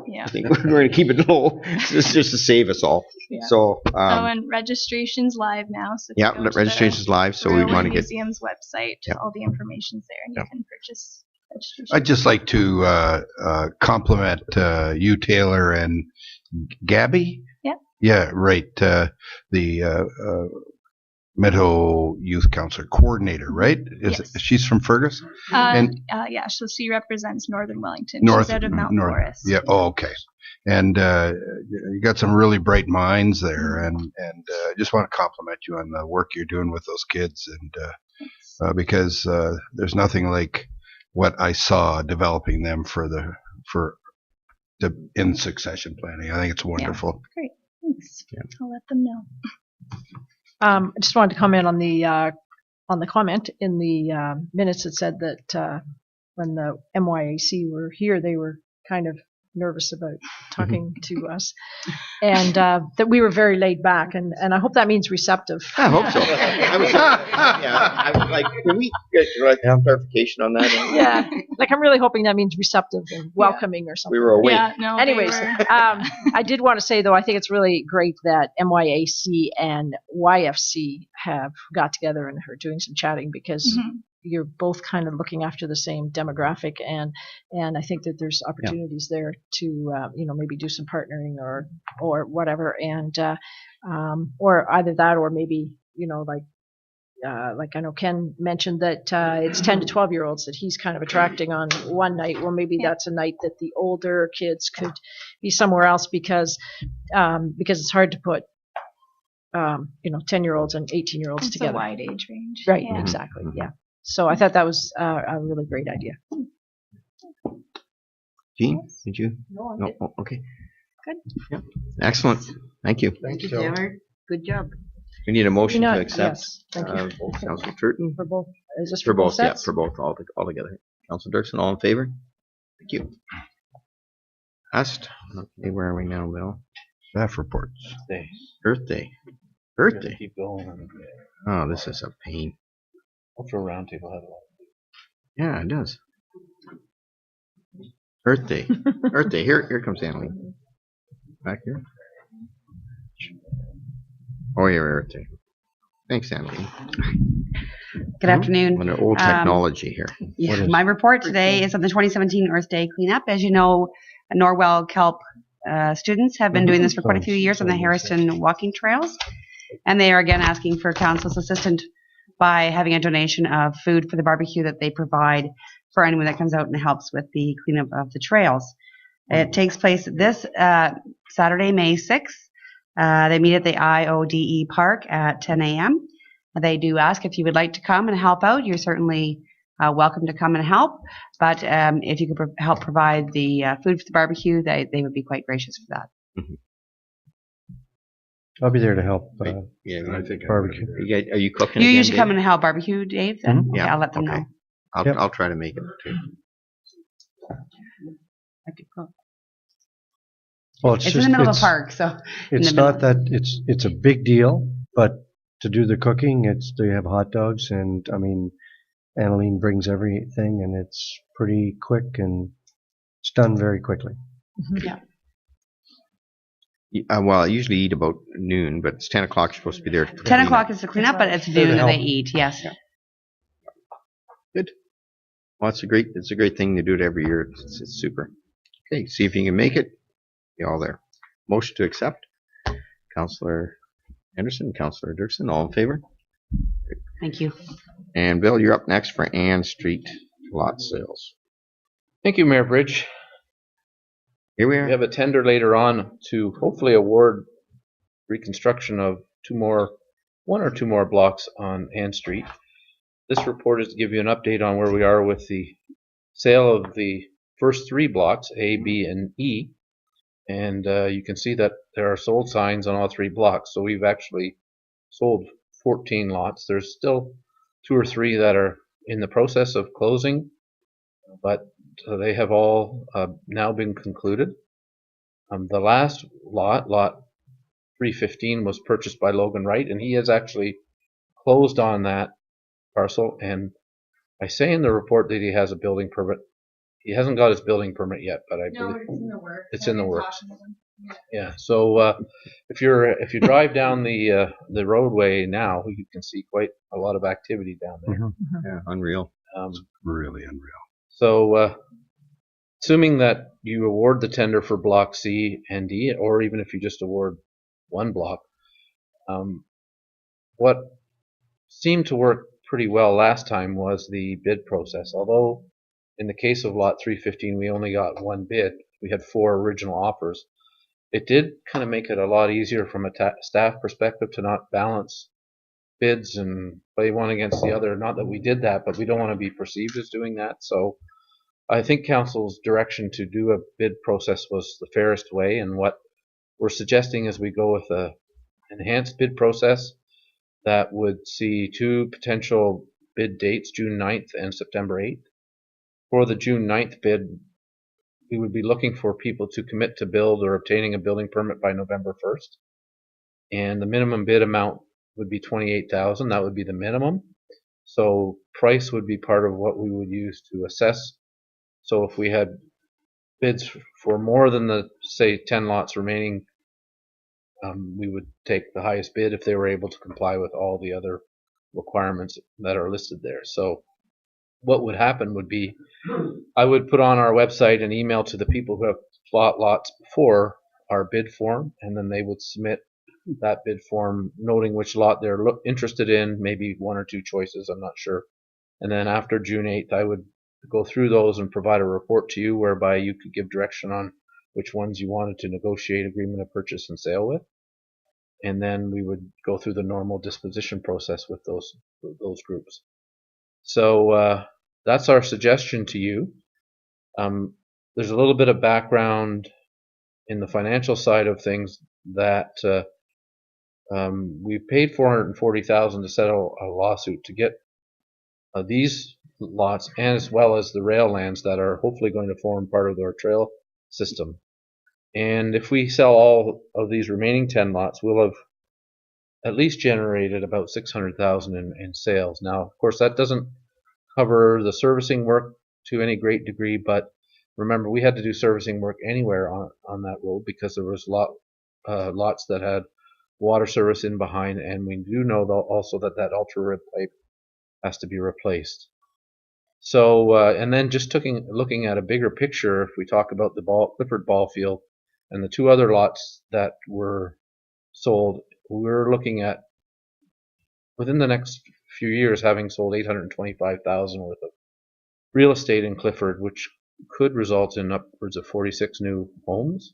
Yeah. I think we're going to keep it low, just to save us all. Yeah. So And registration's live now. So if you yeah, go to registration's live, so we Railway want to get. Museum's website. Yeah. All the information's there, and Yeah. you can purchase registration. I'd just like to compliment you, Taylor, and Gabby. Yeah. Yeah, right. The Minto Youth Council coordinator, right? Yes. She's from Fergus? Yeah, so she represents Northern Wellington. She's out of Mount Forest. Yeah. Oh, okay. And you got some really bright minds there, and just want to compliment you on the work you're doing with those kids, and because there's nothing like what I saw developing them for the in succession planning. I think it's wonderful. Great. Thanks. I'll let them know. I just wanted to comment on the comment in the minutes that said that when the MYAC were here, they were kind of nervous about talking to us, and that we were very laid back, and I hope that means receptive. I hope so. I was like, can we get clarification on that? Yeah, like I'm really hoping that means receptive and welcoming or something. We were awake. Yeah, no. Anyways, I did want to say though, I think it's really great that MYAC and YFC have got together and are doing some chatting because you're both kind of looking after the same demographic, and I think that there's opportunities there to maybe do some partnering or whatever, and or either that or maybe like I know Ken mentioned that it's 10 to 12-year-olds that he's kind of attracting on one night. Well, maybe that's a night that the older kids could be somewhere else because it's hard to put 10-year-olds and 18-year-olds It's together. a wide age range. Right, Yeah. exactly. Yeah. So I thought that was a really great idea. Gene, did you? No, No. Oh, okay. Good. Yeah. Excellent. Thank you. Thank you, Taylor. Good job. We need a motion Not- to accept. yes, thank you. Both Council Turton. For both, is this For both, yeah, sets? for both, all together. Council Dirksen, all in favor? Thank you. Last, okay, where are we now, Bill? Staff reports. Earth Day. Earth Day. Keep going. Oh, this is a pain. Ultra roundtable have a lot. Yeah, it does. Earth Day. Earth Day. Here comes Annalene. Back here. Oh, yeah, Earth Day. Thanks, Annalene. Good afternoon. Under old technology here. Yeah, my report today is on the 2017 Earth Day cleanup. As you know, Norwell Kelp students have been doing this for quite a few years on the Harrison walking trails, and they are again asking for council's assistance by having a donation of food for the barbecue that they provide for anyone that comes out and helps with the cleanup of the trails. It takes place this Saturday, May 6th. They meet at the IODE Park at 10 a.m. They do ask if you would like to come and help out. You're certainly welcome to come and help. But if you could help provide the food for the barbecue, they would be quite gracious for that. I'll be there to help. Yeah, I think barbecue. Are you cooking? You again, usually Dave? come and help barbecue, Dave? Then? Okay, I'll let them know. I'll try to make it too. I could cook. Well, It's in the middle of a park, so. It's not that it's a big deal, but to do the cooking, they have hot dogs, and I mean, Annalene brings everything, and it's pretty quick, and it's done very quickly. Yeah. Well, I usually eat about noon, but it's 10 o'clock. You're supposed to be there. 10 o'clock is to clean up, but it's noon that they eat, yes. Good. Well, it's a great thing to do it every year. It's super. Okay, see if you can make it. Be all there. Motion to accept. Councillor Anderson, Councillor Dirksen, all in favor? Thank you. And Bill, you're up next for Ann Street lot sales. Thank you, Mayor Bridge. Here we are. We have a tender later on to hopefully award reconstruction of one or two more blocks on Ann Street. This report is to give you an update on where we are with the sale of the first 3 blocks, A, B, and E. And you can see that there are sold signs on all 3 blocks. So we've actually sold 14 lots. There's still 2 or 3 that are in the process of closing, but they have all now been concluded. The last lot, lot 315, was purchased by Logan Wright, and he has actually closed on that parcel. And I say in the report that he has a building permit. He hasn't got his building permit yet, but I believe it's in the works. it's in the works. Yeah. So if you drive down the roadway now, you can see quite a lot of activity down there. Yeah, unreal. Really unreal. So assuming that you award the tender for block C and D, or even if you just award one block, what seemed to work pretty well last time was the bid process. Although in the case of lot 315 we only got 1 bid, we had 4 original offers. It did kind of make it a lot easier from a staff perspective to not balance bids and play one against the other. Not that we did that, but we don't want to be perceived as doing that. So I think Council's direction to do a bid process was the fairest way, and what we're suggesting is we go with a enhanced bid process that would see 2 potential bid dates, June 9th and September 8th. For the June 9th bid, we would be looking for people to commit to build or obtaining a building permit by November 1st. And the minimum bid amount would be $28,000. That would be the minimum. So price would be part of what we would use to assess. So if we had bids for more than the, say, 10 lots remaining, we would take the highest bid if they were able to comply with all the other requirements that are listed there. So what would happen would be, I would put on our website an email to the people who have bought lots before our bid form, and then they would submit that bid form noting which lot they're interested in, maybe 1 or 2 choices, I'm not sure. And then after June 8th, I would go through those and provide a report to you whereby you could give direction on which ones you wanted to negotiate agreement of purchase and sale with. And then we would go through the normal disposition process with those groups. So that's our suggestion to you. There's a little bit of background in the financial side of things that we paid $440,000 to settle a lawsuit to get these lots, and as well as the rail lands that are hopefully going to form part of our trail system. And if we sell all of these remaining 10 lots, we'll have at least generated about $600,000 in sales. Now, of course, that doesn't cover the servicing work to any great degree, but remember, we had to do servicing work anywhere on that road because there was lots that had water service in behind, and we do know also that ultra rib pipe has to be replaced. So, and then just looking at a bigger picture, if we talk about the Clifford ball field and the 2 other lots that were sold, we're looking at within the next few years having sold $825,000 worth of real estate in Clifford, which could result in upwards of 46 new homes,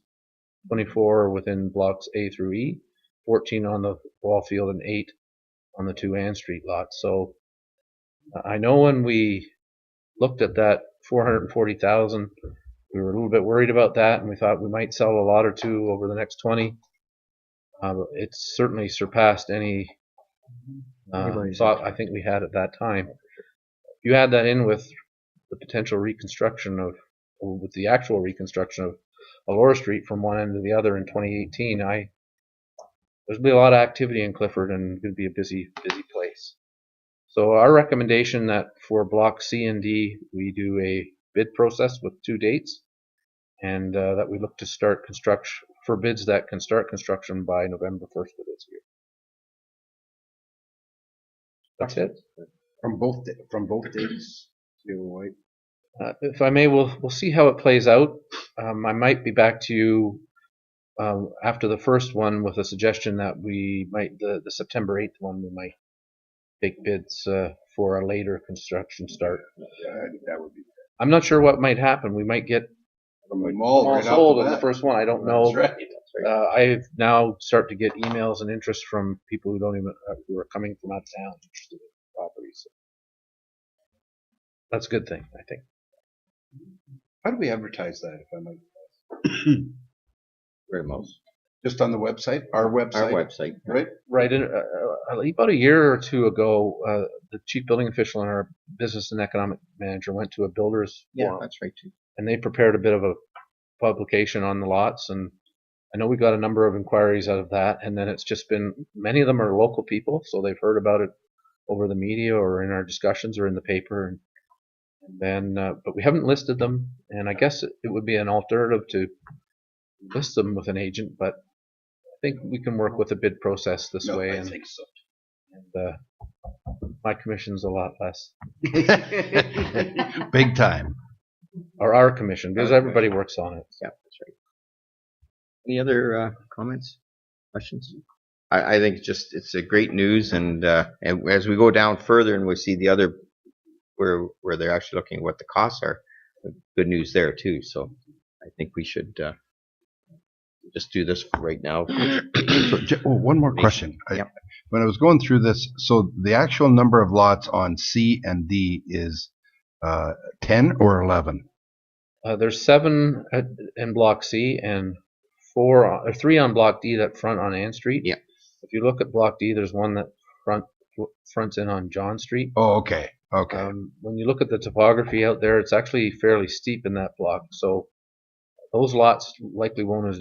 24 within blocks A through E, 14 on the ball field, and 8 on the 2 Ann Street lots. So I know when we looked at that $440,000, we were a little bit worried about that, and we thought we might sell a lot or 2 over the next 20. It's certainly surpassed any thought I think we had at that time. If you add that in with the potential reconstruction with the actual reconstruction of Allura Street from one end to the other in 2018, there's be a lot of activity in Clifford, and going to be a busy place. So our recommendation that for block C and D we do a bid process with 2 dates, and that we look to start construction for bids that can start construction by November 1st of this year. That's it. From both dates. If I may, we'll see how it plays out. I might be back to you after the first one with a suggestion that we might the September 8th one we might take bids for a later construction start. Yeah, I think that would be. I'm not sure what might happen. We might get them all right sold in the first one. I don't know. That's right. I've now start to get emails and interest from people who who are coming from out of town interested in properties. So that's a good thing, I think. How do we advertise that, if I might? Very most. Just on the website? Our website? Our website. Right? Right. About a year or two ago, the chief building official and our business and economic manager went to a builders forum, That's right too. and they prepared a bit of a publication on the lots. And I know we got a number of inquiries out of that. And then it's just been, many of them are local people, so they've heard about it over the media or in our discussions or in the paper. And then, but we haven't listed them. And I guess it would be an alternative to list them with an agent, but I think we can work with a bid process this way. I think so. And my commission's a lot less. Big time. Or our commission, because everybody works on it. Yeah, that's right. Any other comments, questions? I think it's a great news, and as we go down further and we see the other where they're actually looking at what the costs are, good news there too. So I think we should just do this right now. One more question. When I was going through this, so the actual number of lots on C and D is 10 or 11? There's 7 in Block C and 3 on Block D that front on Ann Street. Yeah. If you look at Block D, there's one that fronts in on John Street. Oh, okay. Okay. When you look at the topography out there, it's actually fairly steep in that block. So those lots likely won't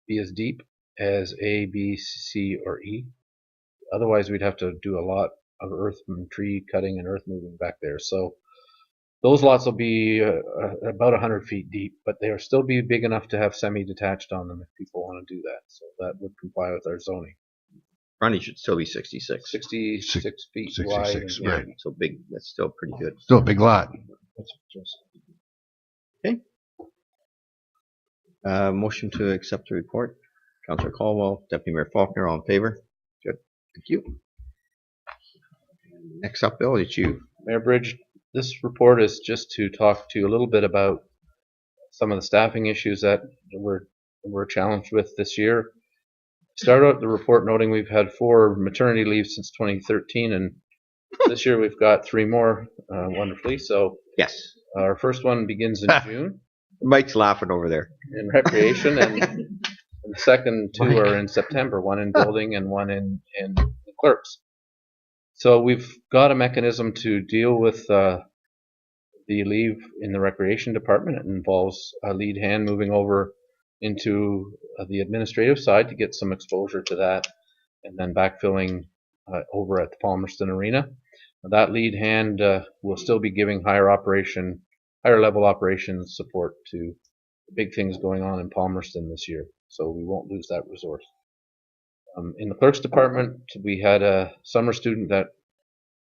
be as deep as A, B, C, or E. Otherwise, we'd have to do a lot of earth and tree cutting and earth moving back there. So those lots will be about 100 feet deep, but they'll still be big enough to have semi-detached on them if people want to do that. So that would comply with our zoning. Frontage should still be 66. 66 feet 66, wide. right. So big. That's still pretty good. Still a big lot. Okay. Motion to accept the report. Councillor Caldwell, Deputy Mayor Faulkner, all in favor? Good. Thank you. Next up, Bill, it's you. Mayor Bridge, this report is just to talk to you a little bit about some of the staffing issues that we're challenged with this year. Start out the report noting we've had 4 maternity leaves since 2013, and this year we've got 3 more, wonderfully. So yes, our first one begins in June. Mike's laughing over there. In recreation, and the second 2 are in September, one in building and one in clerks. So we've got a mechanism to deal with the leave in the recreation department. It involves a lead hand moving over into the administrative side to get some exposure to that, and then backfilling over at the Palmerston Arena. That lead hand will still be giving higher level operations support to the big things going on in Palmerston this year, so we won't lose that resource. In the clerks department, we had a summer student that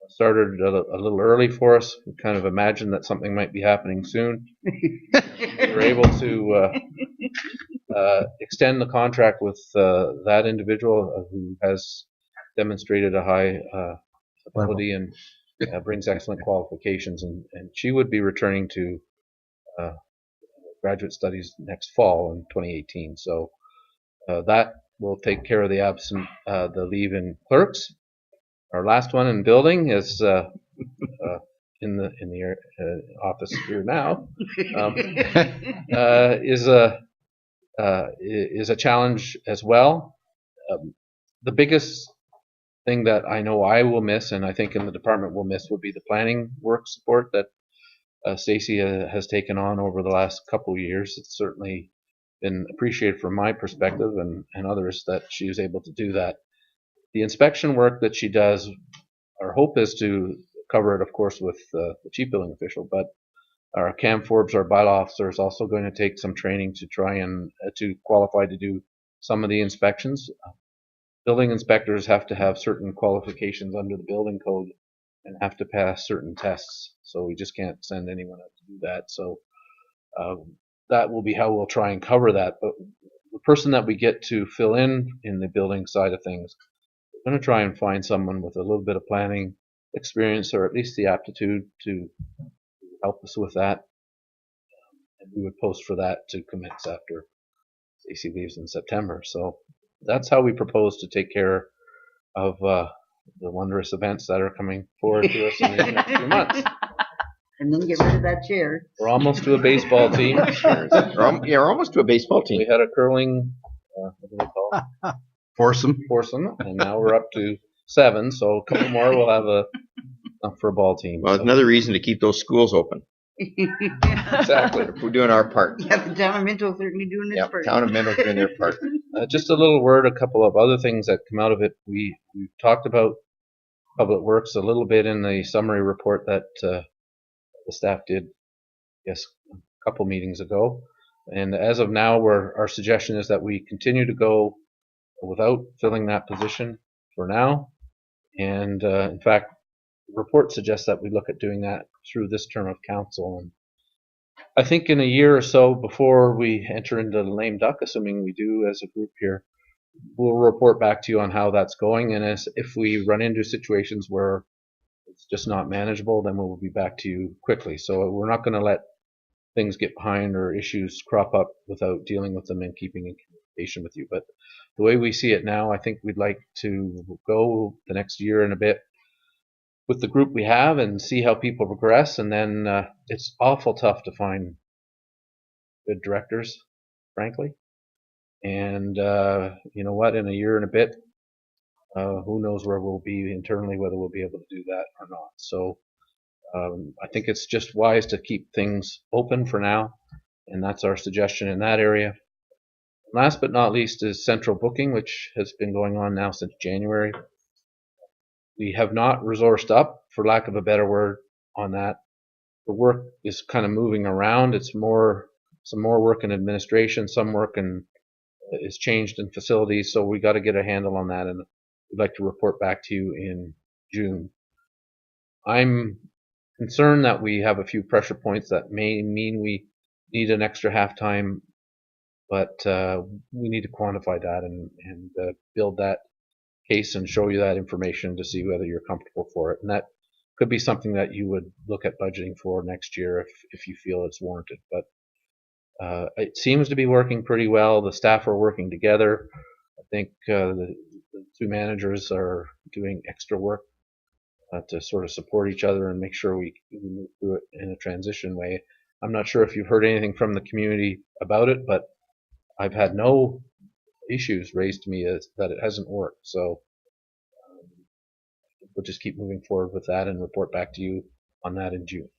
started a little early for us. We kind of imagined that something might be happening soon. We were able to extend the contract with that individual who has demonstrated a high ability and brings excellent qualifications, and she would be returning to graduate studies next fall in 2018. So that will take care of the leave in clerks. Our last one in building is in the office here now, is a challenge as well. The biggest thing that I know I will miss, and I think in the department will miss, would be the planning work support that Stacy has taken on over the last couple of years. It's certainly been appreciated from my perspective and others that she is able to do that. The inspection work that she does, our hope is to cover it, of course, with the chief building official, but our Cam Forbes, our bylaw officer, is also going to take some training to try and to qualify to do some of the inspections. Building inspectors have to have certain qualifications under the building code and have to pass certain tests, so we just can't send anyone out to do that. So that will be how we'll try and cover that. But the person that we get to fill in the building side of things, we're going to try and find someone with a little bit of planning experience, or at least the aptitude to help us with that. And we would post for that to commence after Stacy leaves in September. So that's how we propose to take care of the wondrous events that are coming forward to us in the next few months. And then get rid of that chair. We're almost to a baseball team. We're almost to a baseball team. We had a curling, what do they call it? Foursome, and now we're up to 7. So a couple more, we'll have enough for a ball team. Well, it's another reason to keep those schools open. Exactly. If we're doing our part. Yeah, the town of Minto certainly doing its part. Town of Minto's doing their part. Just a little word, a couple of other things that come out of it. We talked about Public Works a little bit in the summary report that the staff did, yes, a couple meetings ago. And as of now, our suggestion is that we continue to go without filling that position for now. And in fact, the report suggests that we look at doing that through this term of council. And I think in a year or so before we enter into the lame duck, assuming we do as a group here, we'll report back to you on how that's going. And if we run into situations where it's just not manageable, then we'll be back to you quickly. So we're not going to let things get behind or issues crop up without dealing with them and keeping in communication with you. But the way we see it now, I think we'd like to go the next year and a bit with the group we have and see how people progress. And then it's awful tough to find good directors, frankly. And you know what, in a year and a bit, who knows where we'll be internally, whether we'll be able to do that or not. So I think it's just wise to keep things open for now, and that's our suggestion in that area. Last but not least is central booking, which has been going on now since January. We have not resourced up, for lack of a better word, on that. The work is kind of moving around. It's some more work in administration, some work is changed in facilities, so we got to get a handle on that, and we'd like to report back to you in June. I'm concerned that we have a few pressure points that may mean we need an extra half-time, but we need to quantify that and build that case and show you that information to see whether you're comfortable for it. And that could be something that you would look at budgeting for next year if you feel it's warranted. But it seems to be working pretty well. The staff are working together. I think the two managers are doing extra work to sort of support each other and make sure we move through it in a transition way. I'm not sure if you've heard anything from the community about it, but I've had no issues raised to me that it hasn't worked. So we'll just keep moving forward with that and report back to you on that in June.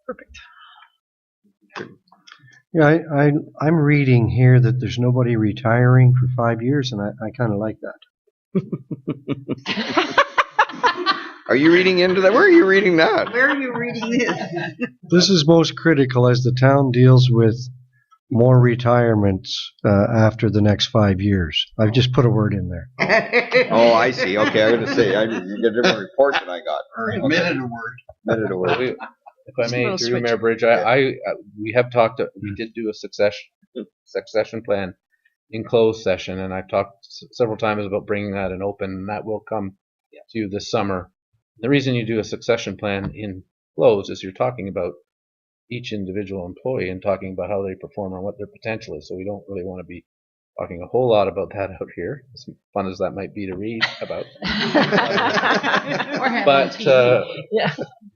Perfect. Yeah, I'm reading here that there's nobody retiring for 5 years, and I kind of like that. Are you reading into that? Where are you reading that? Where are you reading this? This is most critical as the town deals with more retirements after the next 5 years. I've just put a word in there. Oh, I see. Okay, I'm going to say, you get a different report than I got. Omitted a word. Omitted a word. If I may, through Mayor Bridge, we have talked. We did do a succession plan in closed session, and I've talked several times about bringing that in open, and that will come to you this summer. The reason you do a succession plan in closed is you're talking about each individual employee and talking about how they perform and what their potential is. So we don't really want to be talking a whole lot about that out here, as fun as that might be to read about. But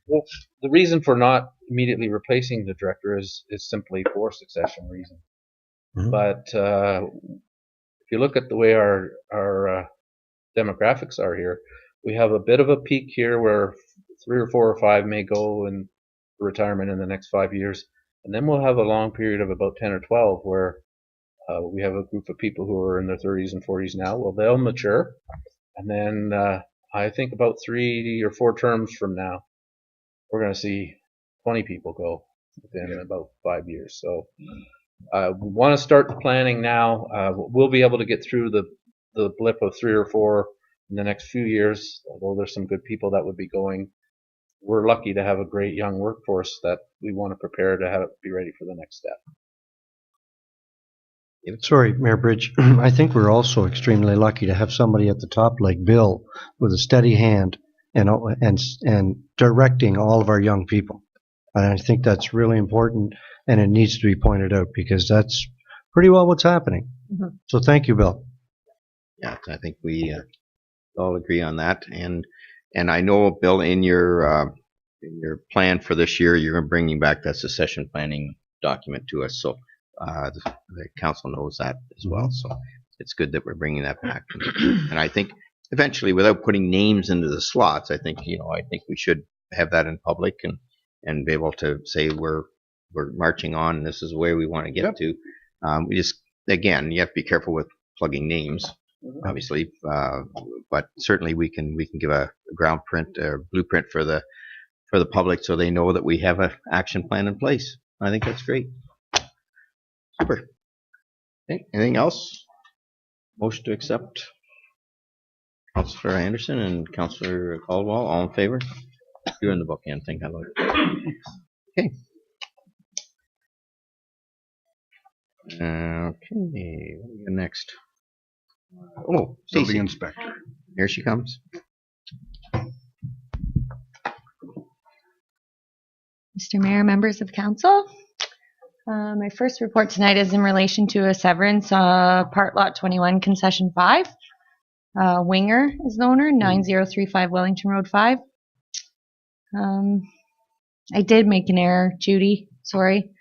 well, the reason for not immediately replacing the director is simply for succession reasons. Mm-hmm. But if you look at the way our demographics are here, we have a bit of a peak here where 3 or 4 or 5 may go in retirement in the next 5 years, and then we'll have a long period of about 10 or 12 where we have a group of people who are in their 30s and 40s now. Well, they'll mature, and then I think about 3 or 4 terms from now, we're going to see 20 people go within about 5 years. So we want to start planning now. We'll be able to get through the blip of 3 or 4 in the next few years, although there's some good people that would be going. We're lucky to have a great young workforce that we want to prepare to have it be ready for the next step. Sorry, Mayor Bridge. I think we're also extremely lucky to have somebody at the top like Bill with a steady hand and directing all of our young people. And I think that's really important, and it needs to be pointed out because that's pretty well what's happening. Mm-hmm. So thank you, Bill. Yeah, I think we all agree on that. And I know, Bill, in your in your plan for this year, you're bringing back that succession planning document to us. So the council knows that as well. So it's good that we're bringing that back. And I think eventually, without putting names into the slots, I think we should have that in public and be able to say we're marching on, and this is where we want to get to. We just, again, you have to be careful with plugging names, obviously, but certainly we can give a ground print or blueprint for the public so they know that we have an action plan in place. I think that's great. Super. Okay. Anything else? Motion to accept. Councillor Anderson and Councillor Caldwell, all in favor? You're in the bookend thing, hello. Okay. Okay, what do we got next? Oh, Building Stacey. inspector. Here she comes. Mr. Mayor, members of council. My first report tonight is in relation to a severance, part lot 21, concession 5. Winger is the owner, 9035 Wellington Road 5. I did make an error, Judy, sorry.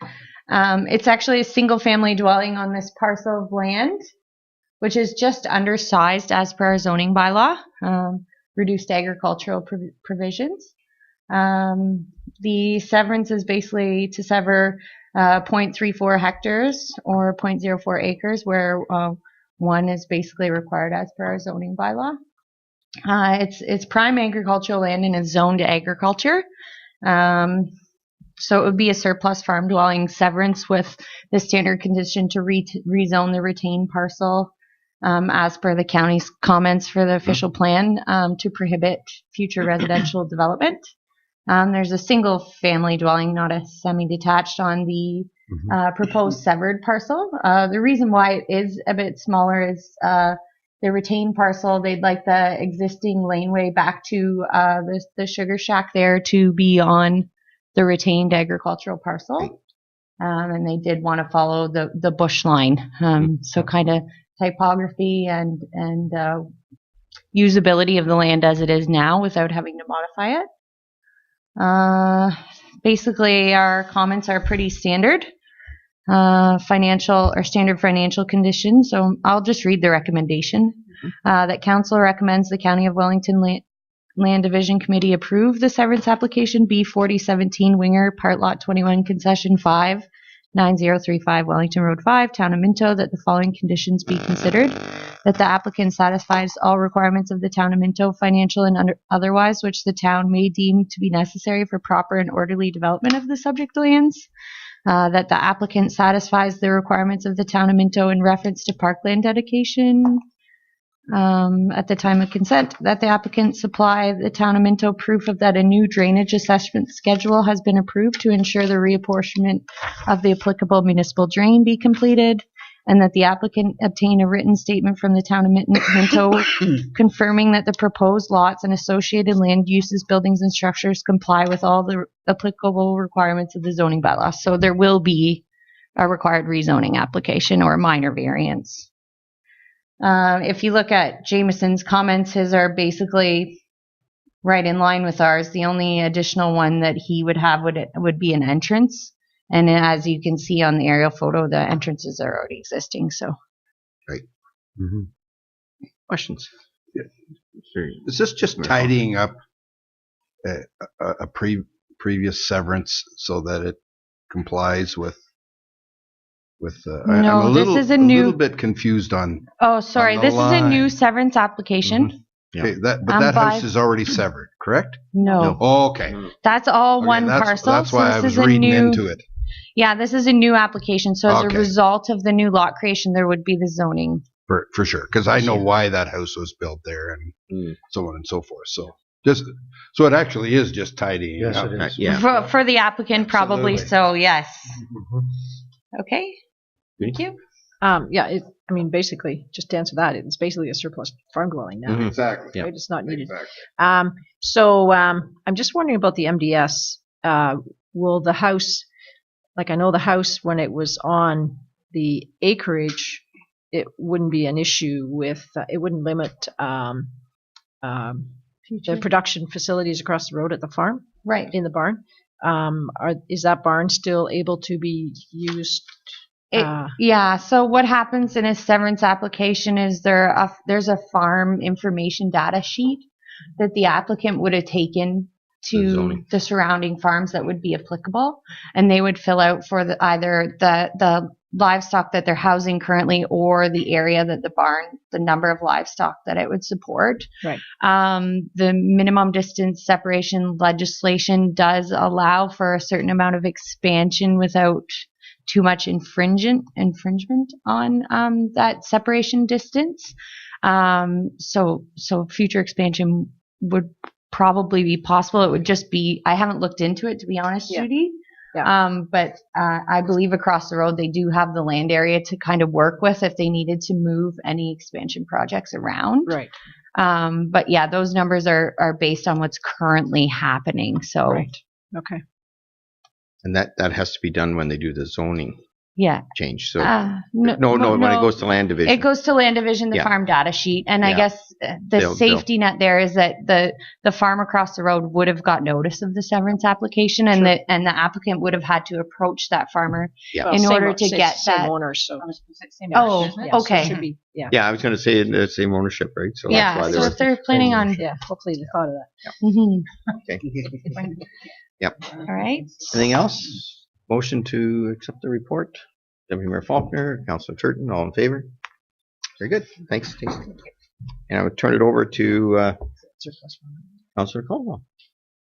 It's actually a single family dwelling on this parcel of land, which is just undersized as per our zoning bylaw, reduced agricultural provisions. The severance is basically to sever 0.34 hectares or 0.04 acres where one is basically required as per our zoning bylaw. It's prime agricultural land and is zoned to agriculture. So it would be a surplus farm dwelling severance with the standard condition to rezone the retained parcel as per the county's comments for the official plan to prohibit future residential development. There's a single family dwelling, not a semi-detached, on the proposed severed parcel. The reason why it is a bit smaller is the retained parcel, they'd like the existing laneway back to the sugar shack there to be on the retained agricultural parcel. And they did want to follow the bush line. So kind of typography and usability of the land as it is now without having to modify it. Basically, our comments are pretty standard, standard financial conditions. So I'll just read the recommendation. That council recommends the County of Wellington Land Division Committee approve the severance application B4017 Winger Part Lot 21 Concession 5, 9035 Wellington Road 5, Town of Minto, that the following conditions be considered. That the applicant satisfies all requirements of the Town of Minto, financial and otherwise, which the town may deem to be necessary for proper and orderly development of the subject lands. That the applicant satisfies the requirements of the Town of Minto in reference to parkland dedication at the time of consent. That the applicant supply the Town of Minto proof of that a new drainage assessment schedule has been approved to ensure the reapportionment of the applicable municipal drain be completed. And that the applicant obtain a written statement from the Town of Minto confirming that the proposed lots and associated land uses, buildings, and structures comply with all the applicable requirements of the zoning bylaw. So there will be a required rezoning application or a minor variance. If you look at Jameson's comments, his are basically right in line with ours. The only additional one that he would have would be an entrance. And as you can see on the aerial photo, the entrances are already existing. So, right. Questions? Yeah. Is this just tidying up a previous severance so that it complies with? No, I'm this is a new. Little bit confused on. Oh, sorry. This is a new severance application. Okay, that house is already severed, correct? No. Oh, okay. That's all one parcel. That's why I was reading into it. Yeah, this is a new application. So as a result of the new lot creation, there would be the zoning. For sure, because I know why that house was built there and so on and so forth. So it actually is just tidying up. It is. Yeah. For the applicant, probably. Absolutely. So yes. Okay. Thank you. Basically, just to answer that, it's basically a surplus farm dwelling now. Exactly. Right? It's not needed. Exactly. So I'm just wondering about the MDS. Will the house, like I know the house when it was on the acreage, it wouldn't be an issue with, it wouldn't limit the production facilities across the road at the farm, Right. in the barn. Is that barn still able to be used? Yeah. So what happens in a severance application is there's a farm information data sheet that the applicant would have taken to the surrounding farms that would be applicable, and they would fill out for either the livestock that they're housing currently or the area that the barn, the number of livestock that it would support. Right. The minimum distance separation legislation does allow for a certain amount of expansion without too much infringement on that separation distance. So future expansion would probably be possible. It would just be, I haven't looked into it, to be honest, Judy. Yeah. But I believe across the road they do have the land area to kind of work with if they needed to move any expansion projects around. Right. But yeah, those numbers are based on what's currently happening. So. Right. Okay. And that has to be done when they do the zoning change. So no, when it goes to land division. It goes to land division, the farm data sheet, and I guess the safety net there is that the farm across the road would have got notice of the severance application, and the applicant would have had to approach that farmer in order to get that. Same owners, so. Okay. So it should be, I was going to say the same ownership, right? So that's why so if they're planning on. Yeah, hopefully they thought of that. Okay. Yep. All right. Anything else? Motion to accept the report. Deputy Mayor Faulkner, Councillor Turton, all in favor? Very good. Thanks, Stacey. And I would turn it over to Councillor Caldwell.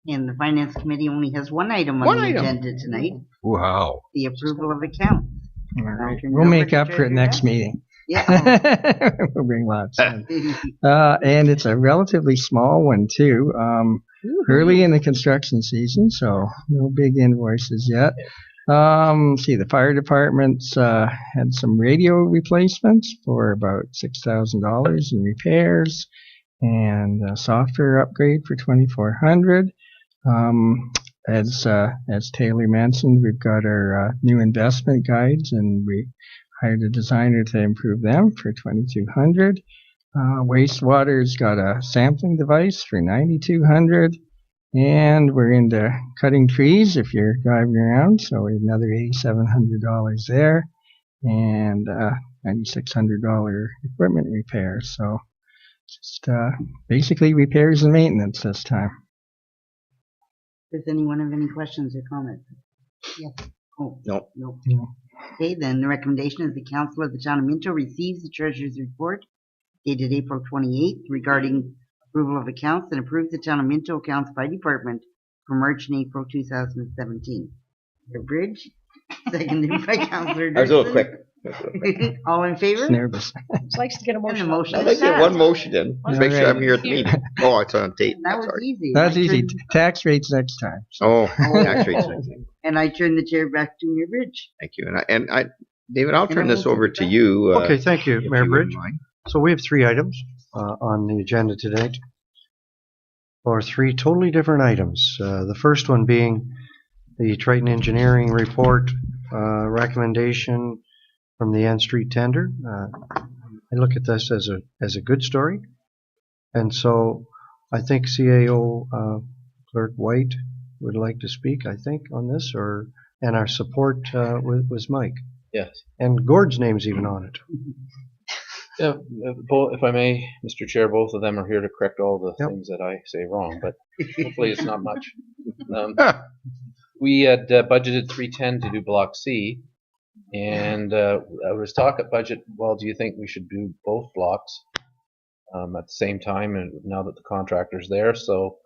And the Finance Committee only has one item on the agenda tonight. Wow. The approval of accounts. All right. We'll make up for it next meeting. Yeah. We'll bring lots. And it's a relatively small one, too. Early in the construction season, so no big invoices yet. The fire department's had some radio replacements for about $6,000 in repairs, and a software upgrade for $2,400. As Taylor mentioned, we've got our new investment guides, and we hired a designer to improve them for $2,200. Wastewater's got a sampling device for $9,200. And we're into cutting trees if you're driving around, so we have another $8,700 there, and $9,600 equipment repairs. So just basically repairs and maintenance this time. Does anyone have any questions or comments? Yes. Oh, no. Okay, then the recommendation is the Council of the Town of Minto receives the Treasurer's report dated April 28th regarding approval of accounts and approves the Town of Minto accounts by department for March and April 2017. The bridge, seconded by Councillor I was a little quick. All in favor? Nervous. Just likes to get a motion. I'd like to get one motion in. Just make sure I'm here at the meeting. Oh, it's on tape. That was easy. That's easy. Tax rates next time. Oh, tax rates next time. And I turn the chair back to Mayor Bridge. Thank you. And I, David, I'll turn this over to you. Okay, thank you, Mayor Bridge. So we have three items on the agenda today, or three totally different items. The first one being the Triton Engineering report recommendation from the N Street tender. I look at this as a good story, and so I think CAO Clerk White would like to speak, I think, on this, and our support was Mike. Yes. And Gord's name's even on it. Yeah, if I may, Mr. Chair, both of them are here to correct all the things that I say wrong, but hopefully it's not much. We had budgeted 310 to do Block C, and I was talk at budget, well, do you think we should do both blocks at the same time, and now that the contractor's there? So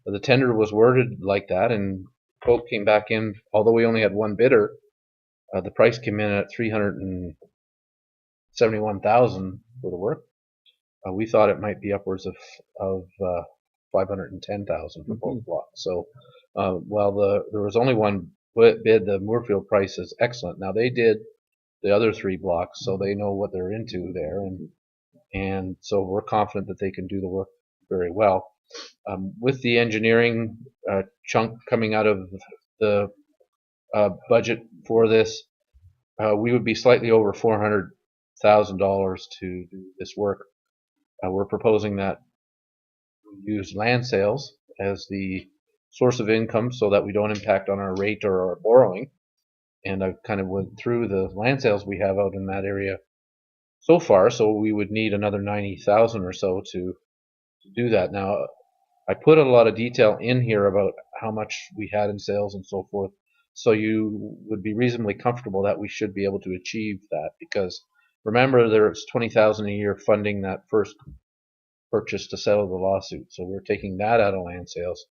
the tender was worded like that, and quote came back in, although we only had one bidder, the price came in at $371,000 for the work. We thought it might be upwards of $510,000 for both blocks. So while there was only one bid, the Moorfield price is excellent. Now they did the other three blocks, so they know what they're into there, and so we're confident that they can do the work very well. With the engineering chunk coming out of the budget for this, we would be slightly over $400,000 to do this work. We're proposing that use land sales as the source of income so that we don't impact on our rate or our borrowing. And I kind of went through the land sales we have out in that area so far, so we would need another 90,000 or so to do that. Now, I put a lot of detail in here about how much we had in sales and so forth, so you would be reasonably comfortable that we should be able to achieve that, because remember, there's 20,000 a year funding that first purchase to settle the lawsuit, so we're taking that out of land sales.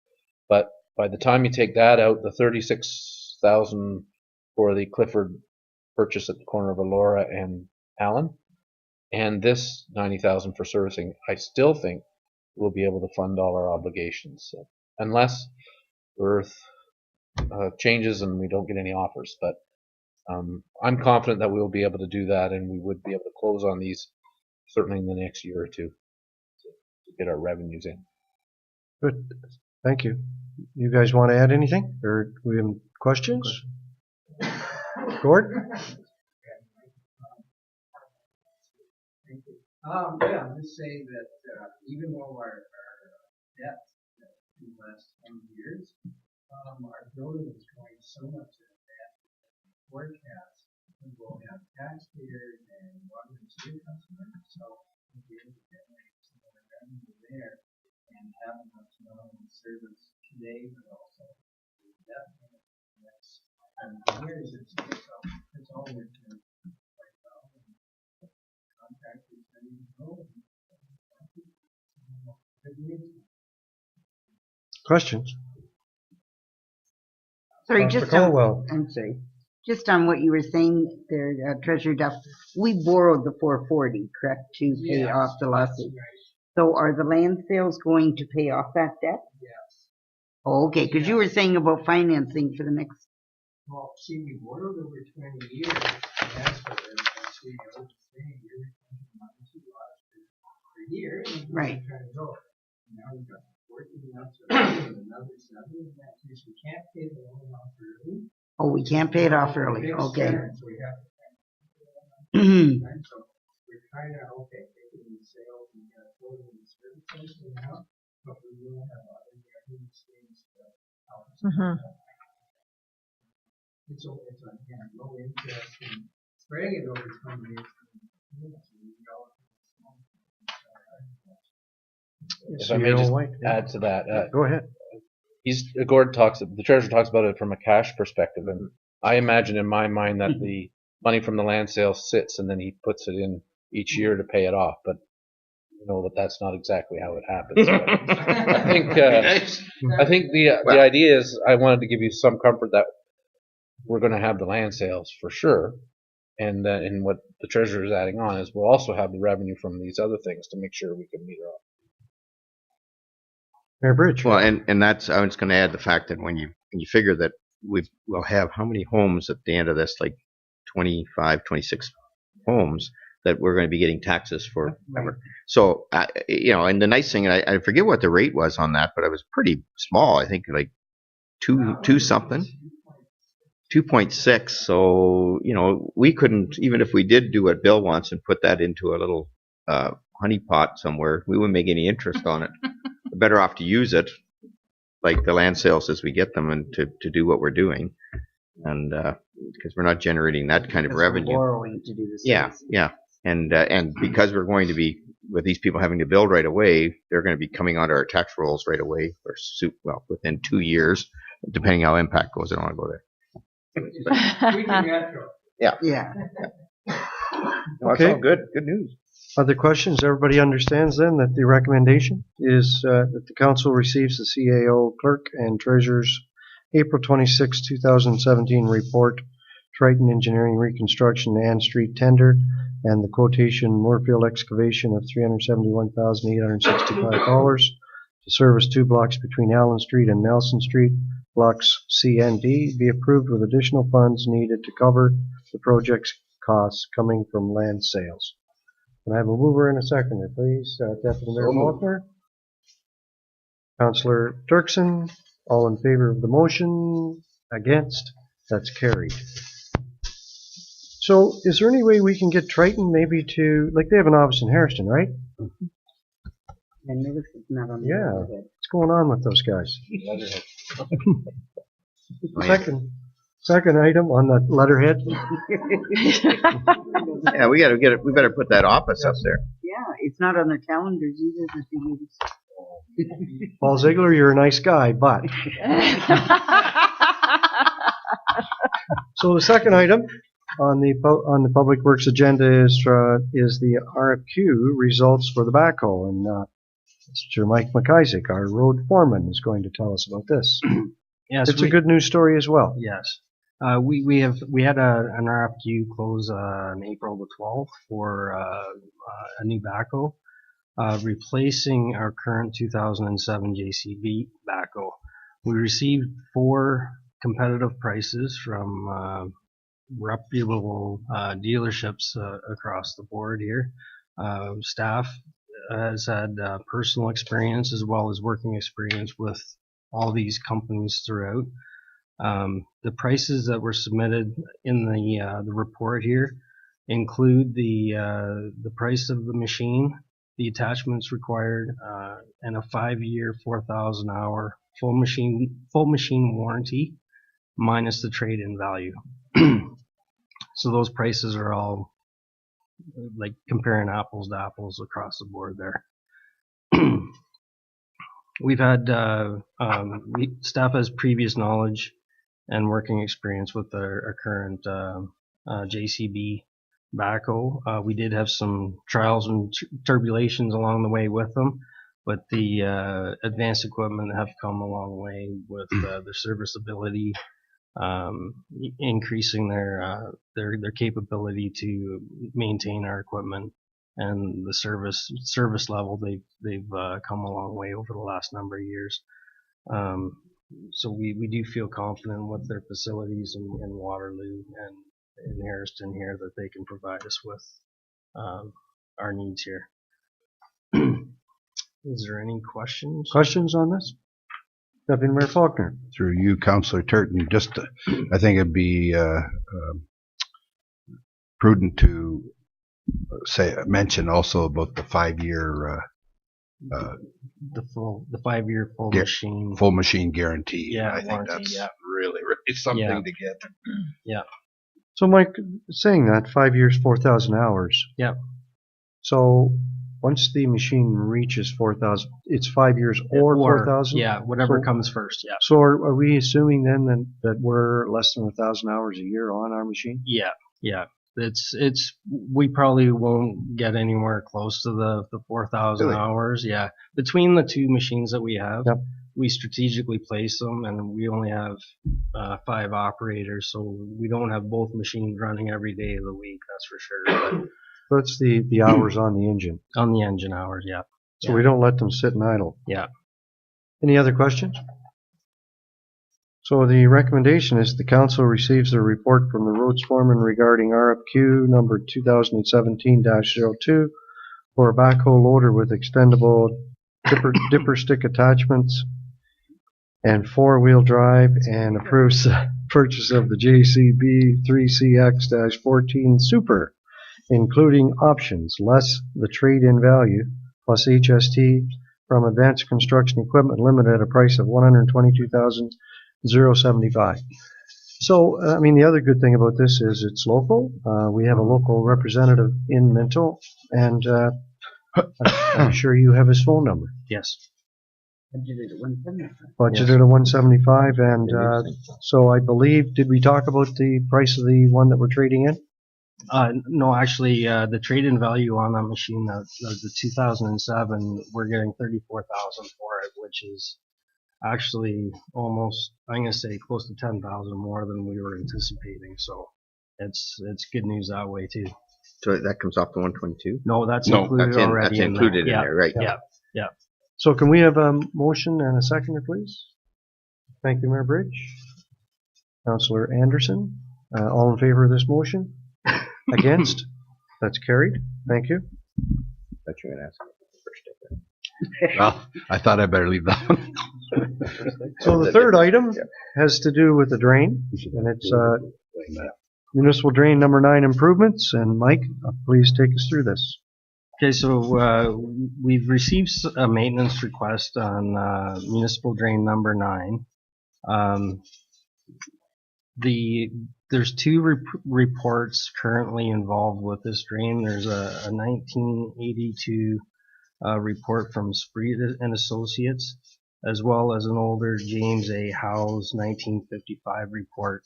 But by the time you take that out, the 36,000 for the Clifford purchase at the corner of Elora and Allen, and this 90,000 for servicing, I still think we'll be able to fund all our obligations, so, unless Earth changes and we don't get any offers. But I'm confident that we'll be able to do that, and we would be able to close on these certainly in the next year or two to get our revenues in. Good. Thank you. You guys want to add anything, or we have questions? Gord? Yeah, I'm just saying that even though our debt in the last 10 years, our building is going so much in advance in the forecast, we will have taxpayers and water and sewer customers, so we'll be able to generate some more revenue there and have enough to not only service today, but also definitely the next 10 years or so. So it's all working quite well. Contractors ready to go. Questions? Sorry, Dr. just on, Colwell. I'm sorry. Just on what you were saying there, Treasurer Duff, we borrowed the 440, correct, to pay off the lawsuit. So are the land sales going to pay off that debt? Yes. Oh, okay, because you were saying about financing for the next. Well, see, we borrowed over 20 years, and that's for it. So you know, saying you're money to us per year, and we're Right. trying to go. Now we've got 14 months and another 7. In that case, we can't pay the loan off early. Oh, we can't pay it off early. Okay. So we have to pay. So we're trying to, okay, taking the sales and closing the services now, but we will have other revenue streams that help us. It's again, low interest and spreading it over 20 years. If I may just add to that, go ahead. The treasurer talks about it from a cash perspective, and I imagine in my mind that the money from the land sale sits and then he puts it in each year to pay it off. But you know that's not exactly how it happens. I think the idea is I wanted to give you some comfort that we're going to have the land sales for sure, and what the treasurer is adding on is we'll also have the revenue from these other things to make sure we can meet our. Mayor Bridge. Well, and that's, I was going to add the fact that when you figure that we'll have how many homes at the end of this, like 25, 26 homes that we're going to be getting taxes for. Right. So, and the nice thing, I forget what the rate was on that, but it was pretty small. I think like 2 something. 2.6. So, we couldn't, even if we did do what Bill wants and put that into a little honey pot somewhere, we wouldn't make any interest on it. We're better off to use it, like the land sales as we get them, and to do what we're doing. And because we're not generating that kind of revenue. We're borrowing to do this. Yeah. And because we're going to be, with these people having to build right away, they're going to be coming onto our tax rolls right away, or within 2 years, depending how impact goes. I don't want to go there. Yeah. Well, Okay. that's all good. Good news. Other questions? Everybody understands then that the recommendation is that the council receives the CAO clerk and treasurer's April 26, 2017 report, Triton Engineering Reconstruction Ann Street tender, and the quotation Moorfield excavation of $371,865 to service 2 blocks between Allen Street and Nelson Street, blocks C and D, be approved with additional funds needed to cover the project's costs coming from land sales. Can I have a mover and a seconder, please? Deputy Mayor Faulkner. Councillor Turkson, all in favor of the motion? Against? That's carried. So, is there any way we can get Triton maybe to, like they have an office in Harrison, right? I noticed it's not on the Yeah. letterhead. What's going on with those guys? Oh, yeah. Second item on the letterhead. Yeah, we gotta get it. We better put that office up there. Yeah, it's not on their calendars either, the thing is. Paul Ziegler, you're a nice guy, but. So the second item on the Public Works agenda is the RFQ results for the backhoe, and Mr. Mike McIsaac, our road foreman, is going to tell us about this. Yes, It's a good news story as well. Yes. We had an RFQ close on April the 12th for a new backhoe, replacing our current 2007 JCB backhoe. We received 4 competitive prices from reputable dealerships across the board here. Staff has had personal experience as well as working experience with all these companies throughout. The prices that were submitted in the report here include the price of the machine, the attachments required, and a 5-year, 4,000 hour full machine warranty, minus the trade-in value. So those prices are all like comparing apples to apples across the board there. We've had staff has previous knowledge and working experience with our current JCB backhoe. We did have some trials and tribulations along the way with them, but the advanced equipment have come a long way with their serviceability, increasing their capability to maintain our equipment, and the service level. They've come a long way over the last number of years. So we do feel confident with their facilities in Waterloo and in Harriston here that they can provide us with our needs here. Is there any questions? Questions on this? Deputy Mayor Faulkner. Through you, Councillor Turton, I think it'd be prudent to mention also about the 5-year the 5-year full machine guarantee. Yeah, I think warranty, that's yeah. really something to get. Yeah. So Mike, saying that 5 years, 4,000 hours. Yeah. So once the machine reaches 4,000, it's 5 years or 4,000? Yeah, whatever comes first, yeah. So are we assuming then that we're less than 1,000 hours a year on our machine? Yeah. We probably won't get anywhere close to the 4,000 Really? hours. Yeah. Between the 2 machines that we have, Yep. we strategically place them, and we only have 5 operators, so we don't have both machines running every day of the week, that's for sure. So it's the hours on the engine. On the engine hours, yeah. So we don't let them sit and idle. Yeah. Any other questions? So the recommendation is the council receives the report from the roads foreman regarding RFQ number 2017-02 for a backhoe loader with extendable dipper stick attachments and 4-wheel drive, and approves the purchase of the JCB 3CX-14 Super, including options less the trade-in value plus HST from Advanced Construction Equipment Limited at a price of $122,075. So, I mean, the other good thing about this is it's local. We have a local representative in Minto, and I'm sure you have his phone number. Yes. Budgeted at 175. Budgeted at 175, and so I believe, did we talk about the price of the one that we're trading in? No, actually, the trade-in value on that machine, the 2007, we're getting $34,000 for it, which is actually almost, I'm going to say, close to 10,000 more than we were anticipating. So it's good news that way too. So that comes off the 122? No, that's included already. That's included in there, right? Yeah. So can we have a motion and a seconder, please? Thank you, Mayor Bridge. Councillor Anderson, all in favor of this motion? Against? That's carried. Thank you. Thought you were going to ask me first. Well, I thought I better leave that one. So the third item has to do with the drain, and it's municipal drain number 9 improvements. And Mike, please take us through this. Okay, so we've received a maintenance request on municipal drain number 9. There's 2 reports currently involved with this drain. There's a 1982 report from Spreed and Associates, as well as an older James A. Howes 1955 report.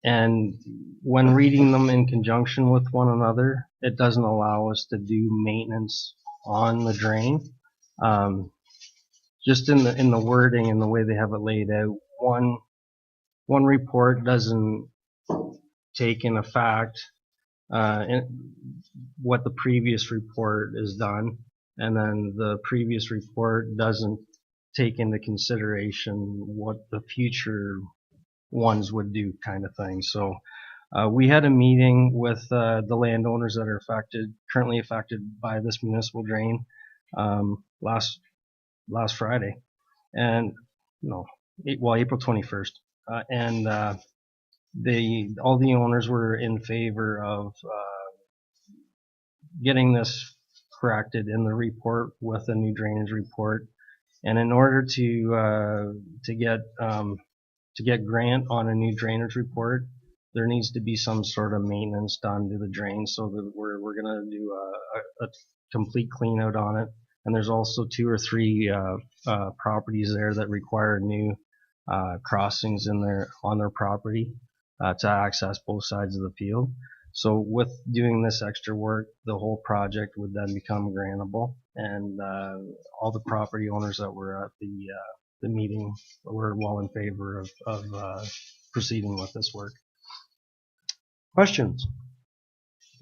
And when reading them in conjunction with one another, it doesn't allow us to do maintenance on the drain. Just in the wording and the way they have it laid out, one report doesn't take in effect what the previous report is done, and then the previous report doesn't take into consideration what the future ones would do, kind of thing. So we had a meeting with the landowners that are currently affected by this municipal drain last Friday, and April 21st, and all the owners were in favor of getting this corrected in the report with a new drainage report. And in order to get grant on a new drainage report, there needs to be some sort of maintenance done to the drain. So that we're going to do a complete clean out on it. And there's also 2 or 3 properties there that require new crossings on their property to access both sides of the field. So with doing this extra work, the whole project would then become grantable, and all the property owners that were at the meeting were well in favor of proceeding with this work. Questions?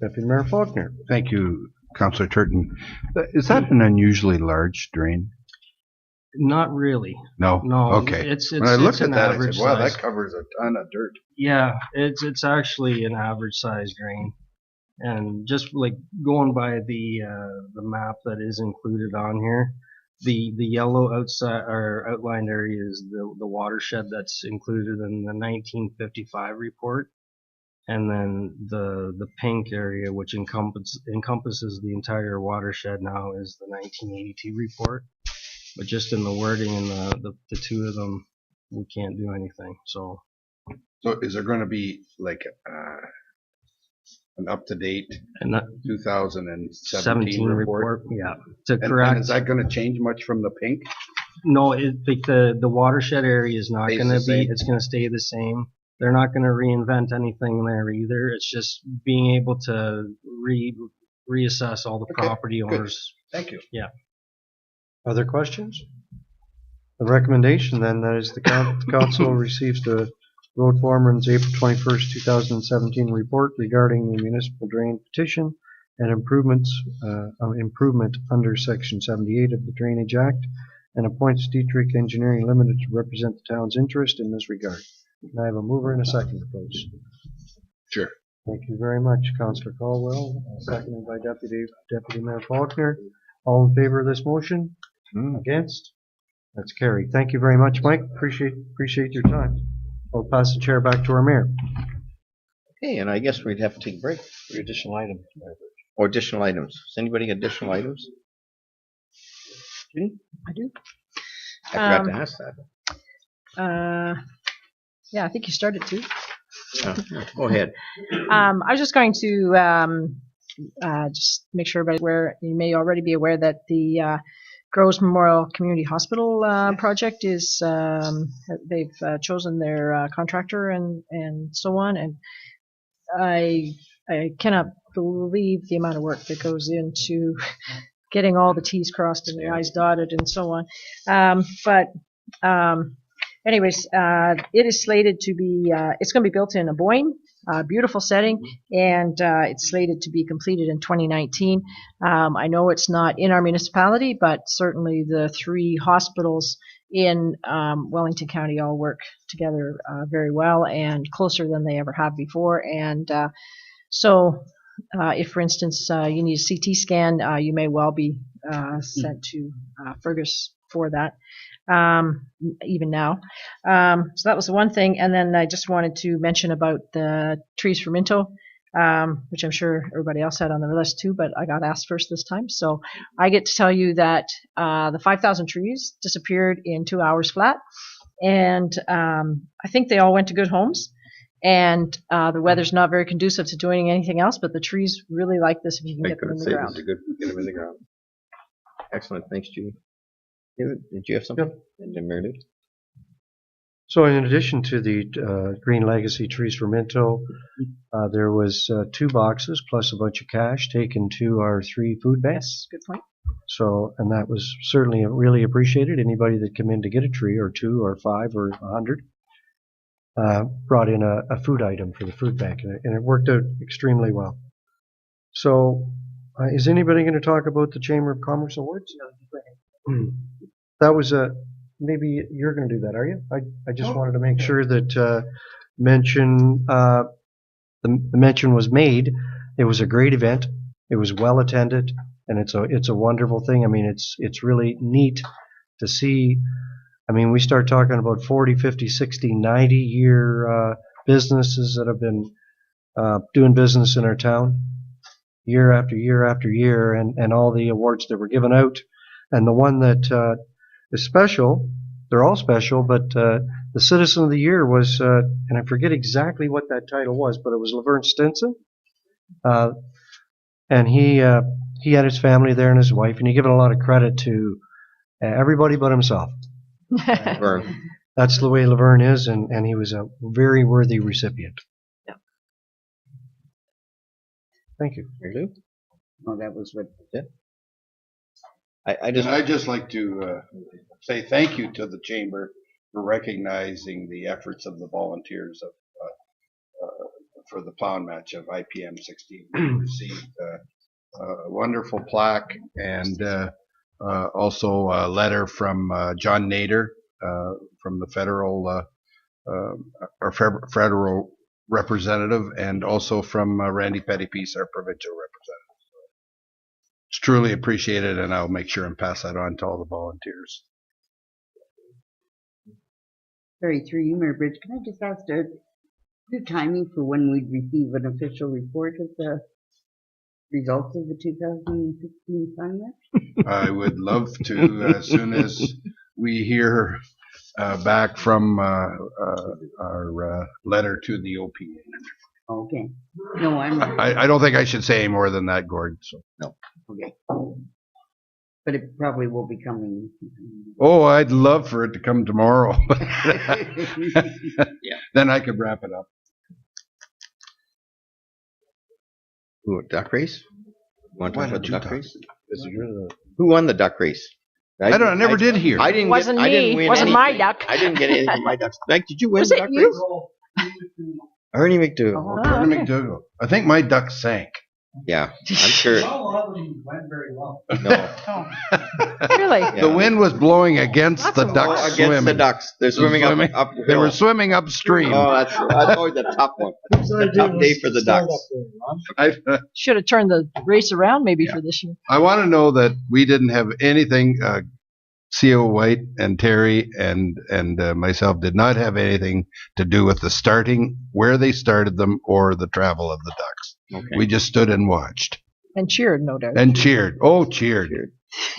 Deputy Mayor Faulkner. Thank you, Councillor Turton. Is that an unusually large drain? Not really. No. Okay. It's when I looked at that, I average said, "Wow, size. that covers a ton of dirt." Yeah, it's actually an average size drain, and just like going by the map that is included on here, the yellow outside or outlined area is the watershed that's included in the 1955 report, and then the pink area, which encompasses the entire watershed now, is the 1982 report. But just in the wording and the 2 of them, we can't do anything. So is there going to be like an up-to-date 2017 report? Yeah. And is that going to change much from the pink? No, the watershed area is not going to be. It's going to stay the same. They're not going to reinvent anything there either. It's just being able to reassess all the property owners. Good. Thank you. Yeah. Other questions? The recommendation then that is the council receives the road foreman's April 21st, 2017 report regarding the municipal drain petition and improvement under Section 78 of the Drainage Act, and appoints Dietrich Engineering Limited to represent the town's interest in this regard. Can I have a mover and a seconder, please? Sure. Thank you very much, Councillor Caldwell, seconded by Deputy Mayor Faulkner. All in favor of this motion? Against? That's carried. Thank you very much, Mike. Appreciate your time. I'll pass the chair back to our mayor. Okay, and I guess we'd have to take a break for additional items. Or additional items. Does anybody get additional items? Judy? I do. I forgot to ask that. Yeah, I think you started to. Go ahead. I was just going to just make sure everybody's aware. You may already be aware that the Groves Memorial Community Hospital project is they've chosen their contractor and so on, and I cannot believe the amount of work that goes into getting all the T's crossed and the I's dotted and so on. Anyways, it is slated to be, it's going to be built in a Boyne, beautiful setting, and it's slated to be completed in 2019. I know it's not in our municipality, but certainly the 3 hospitals in Wellington County all work together very well and closer than they ever have before. And so if, for instance, you need a CT scan, you may well be sent to Fergus for that. Even now. So that was the one thing. And then I just wanted to mention about the trees for Minto. which I'm sure everybody else had on their list too, but I got asked first this time. So I get to tell you that the 5,000 trees disappeared in 2 hours flat. And I think they all went to good homes. And the weather's not very conducive to doing anything else, but the trees really like this if you can get them in the ground. Get them in the ground. Excellent. Thanks, Judy. David, did you have something? And then Meredith? So in addition to the Green Legacy Trees for Minto, there was 2 boxes plus a bunch of cash taken to our 3 food banks. Yes, good point. So, and that was certainly really appreciated. Anybody that came in to get a tree or 2 or 5 or 100 brought in a food item for the food bank, and it worked out extremely well. So, is anybody going to talk about the Chamber of Commerce Awards? That was maybe you're going to do that, are you? I just wanted to make sure that the mention was made. It was a great event. It was well attended, and it's a wonderful thing. I mean, it's really neat to see. I mean, we start talking about 40, 50, 60, 90-year businesses that have been doing business in our town year after year after year, and all the awards that were given out. And the one that is special, they're all special, but the Citizen of the Year was, and I forget exactly what that title was, but it was Laverne Stinson. And he had his family there and his wife, and he given a lot of credit to everybody but himself. That's the way Laverne is, and he was a very worthy recipient. Yeah. Thank you. Oh, that was what. Yeah. I'd just like to say thank you to the Chamber for recognizing the efforts of the volunteers for the plow match of IPM 16. We received a wonderful plaque and also a letter from John Nader from the federal representative, and also from Randy Pettypiece, our provincial representative. It's truly appreciated, and I'll make sure and pass that on to all the volunteers. Sorry, through you, Mayor Bridge, can I just ask the timing for when we'd receive an official report of the results of the 2016 sign match? I would love to, as soon as we hear back from our letter to the OPA. Okay. No, I don't think I should say any more than that, Gord. So. No. Okay. But it probably will be coming. Oh, I'd love for it to come tomorrow. Yeah. Then I could wrap it up. Ooh, duck race? You want to talk about the duck race? Who Who won the duck race? I never did hear. I didn't. Wasn't I didn't me. win Wasn't anything. my duck. I didn't get anything from my ducks. Mike, did you win Was the it duck you? race? Ernie McDougall. Ernie McDougall. I think my duck sank. Yeah, I'm sure. All of them went very well. No. Really? Yeah. The wind was blowing against That's the a ducks Against swimming. the ducks. They're swimming up the They hill. were swimming upstream. Oh, that's always the tough one. Tough day for the ducks. Should have turned the race around maybe for this year. I want to know that we didn't have anything. C.O. White and Terry and myself did not have anything to do with the starting, where they started them, or the travel of the ducks. Okay. We just stood and watched. And cheered, no doubt. And cheered. Oh, cheered.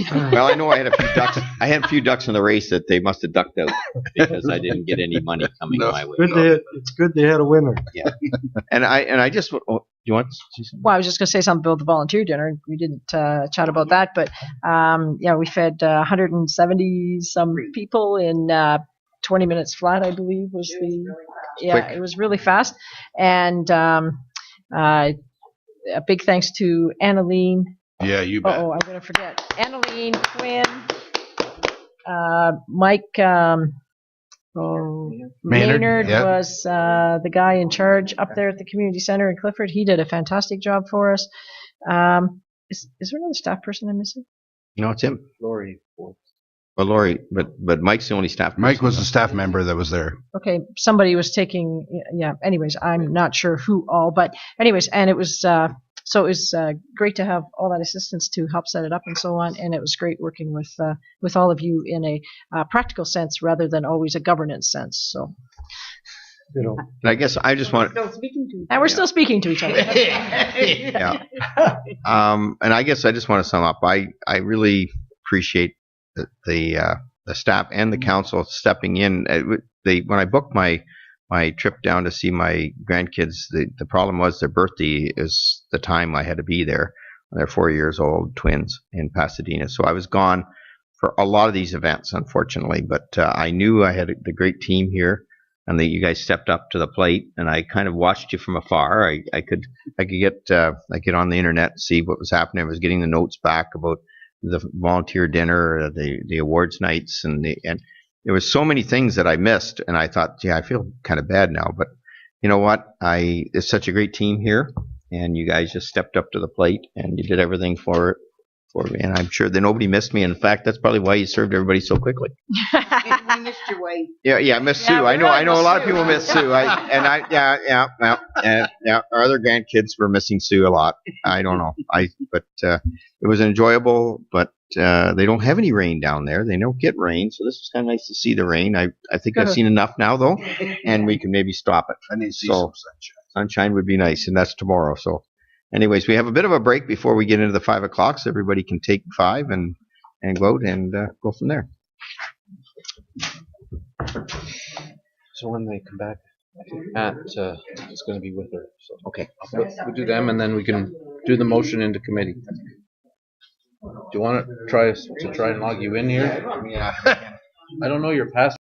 Well, I know I had a few ducks. I had a few ducks in the race that they must have ducked out because I didn't get any money coming my way. It's good they had a winner. Yeah. And I just. Oh, you want? Well, I was just going to say something about the volunteer dinner. We didn't chat about that, but yeah, we fed 170 some people in 20 minutes flat, I believe was the. Yeah, quick. It was really fast, and a big thanks to Annaline. Yeah, you bet. Oh, I'm going to forget. Annaline, Quinn, Mike. Maynard yep. was the guy in charge up there at the community center in Clifford. He did a fantastic job for us. Is there another staff person I'm missing? No, it's him. Lori. Well, Lori, but Mike's the only staff person. Mike was a staff member that was there. Okay, somebody was taking. Yeah. Anyways, I'm not sure who all, but anyways, and it was. So it was great to have all that assistance to help set it up and so on, and it was great working with all of you in a practical sense rather than always a governance sense. So Ditto. And I guess I just want. Still speaking to each And we're still speaking to each other. Yeah. And I guess I just want to sum up. I really appreciate the staff and the council stepping in. When I booked my trip down to see my grandkids, the problem was their birthday is the time I had to be there. They're 4 years old, twins in Pasadena. So I was gone for a lot of these events, unfortunately. But I knew I had the great team here, and that you guys stepped up to the plate. And I kind of watched you from afar. I could get on the internet and see what was happening. I was getting the notes back about the volunteer dinner, the awards nights, and there was so many things that I missed. And I thought, yeah, I feel kind of bad now. But you know what? It's such a great team here, and you guys just stepped up to the plate and you did everything for me. And I'm sure that nobody missed me. In fact, that's probably why you served everybody so quickly. We missed your wife. Yeah, Miss Sue. I know a lot of people miss Sue. Our other grandkids were missing Sue a lot. I don't know. But it was enjoyable. But they don't have any rain down there. They don't get rain, so this was kind of nice to see the rain. I think I've seen enough now though, and we can maybe stop it. I need to see some sunshine. Sunshine would be nice, and that's tomorrow. So, anyways, we have a bit of a break before we get into the 5 o'clock, so everybody can take 5 and go out and go from there. So when they come back, I think Pat is going to be with her. So okay, we'll do them, and then we can do the motion into committee. Do you want to try and log you in here? Yeah. I don't know your password.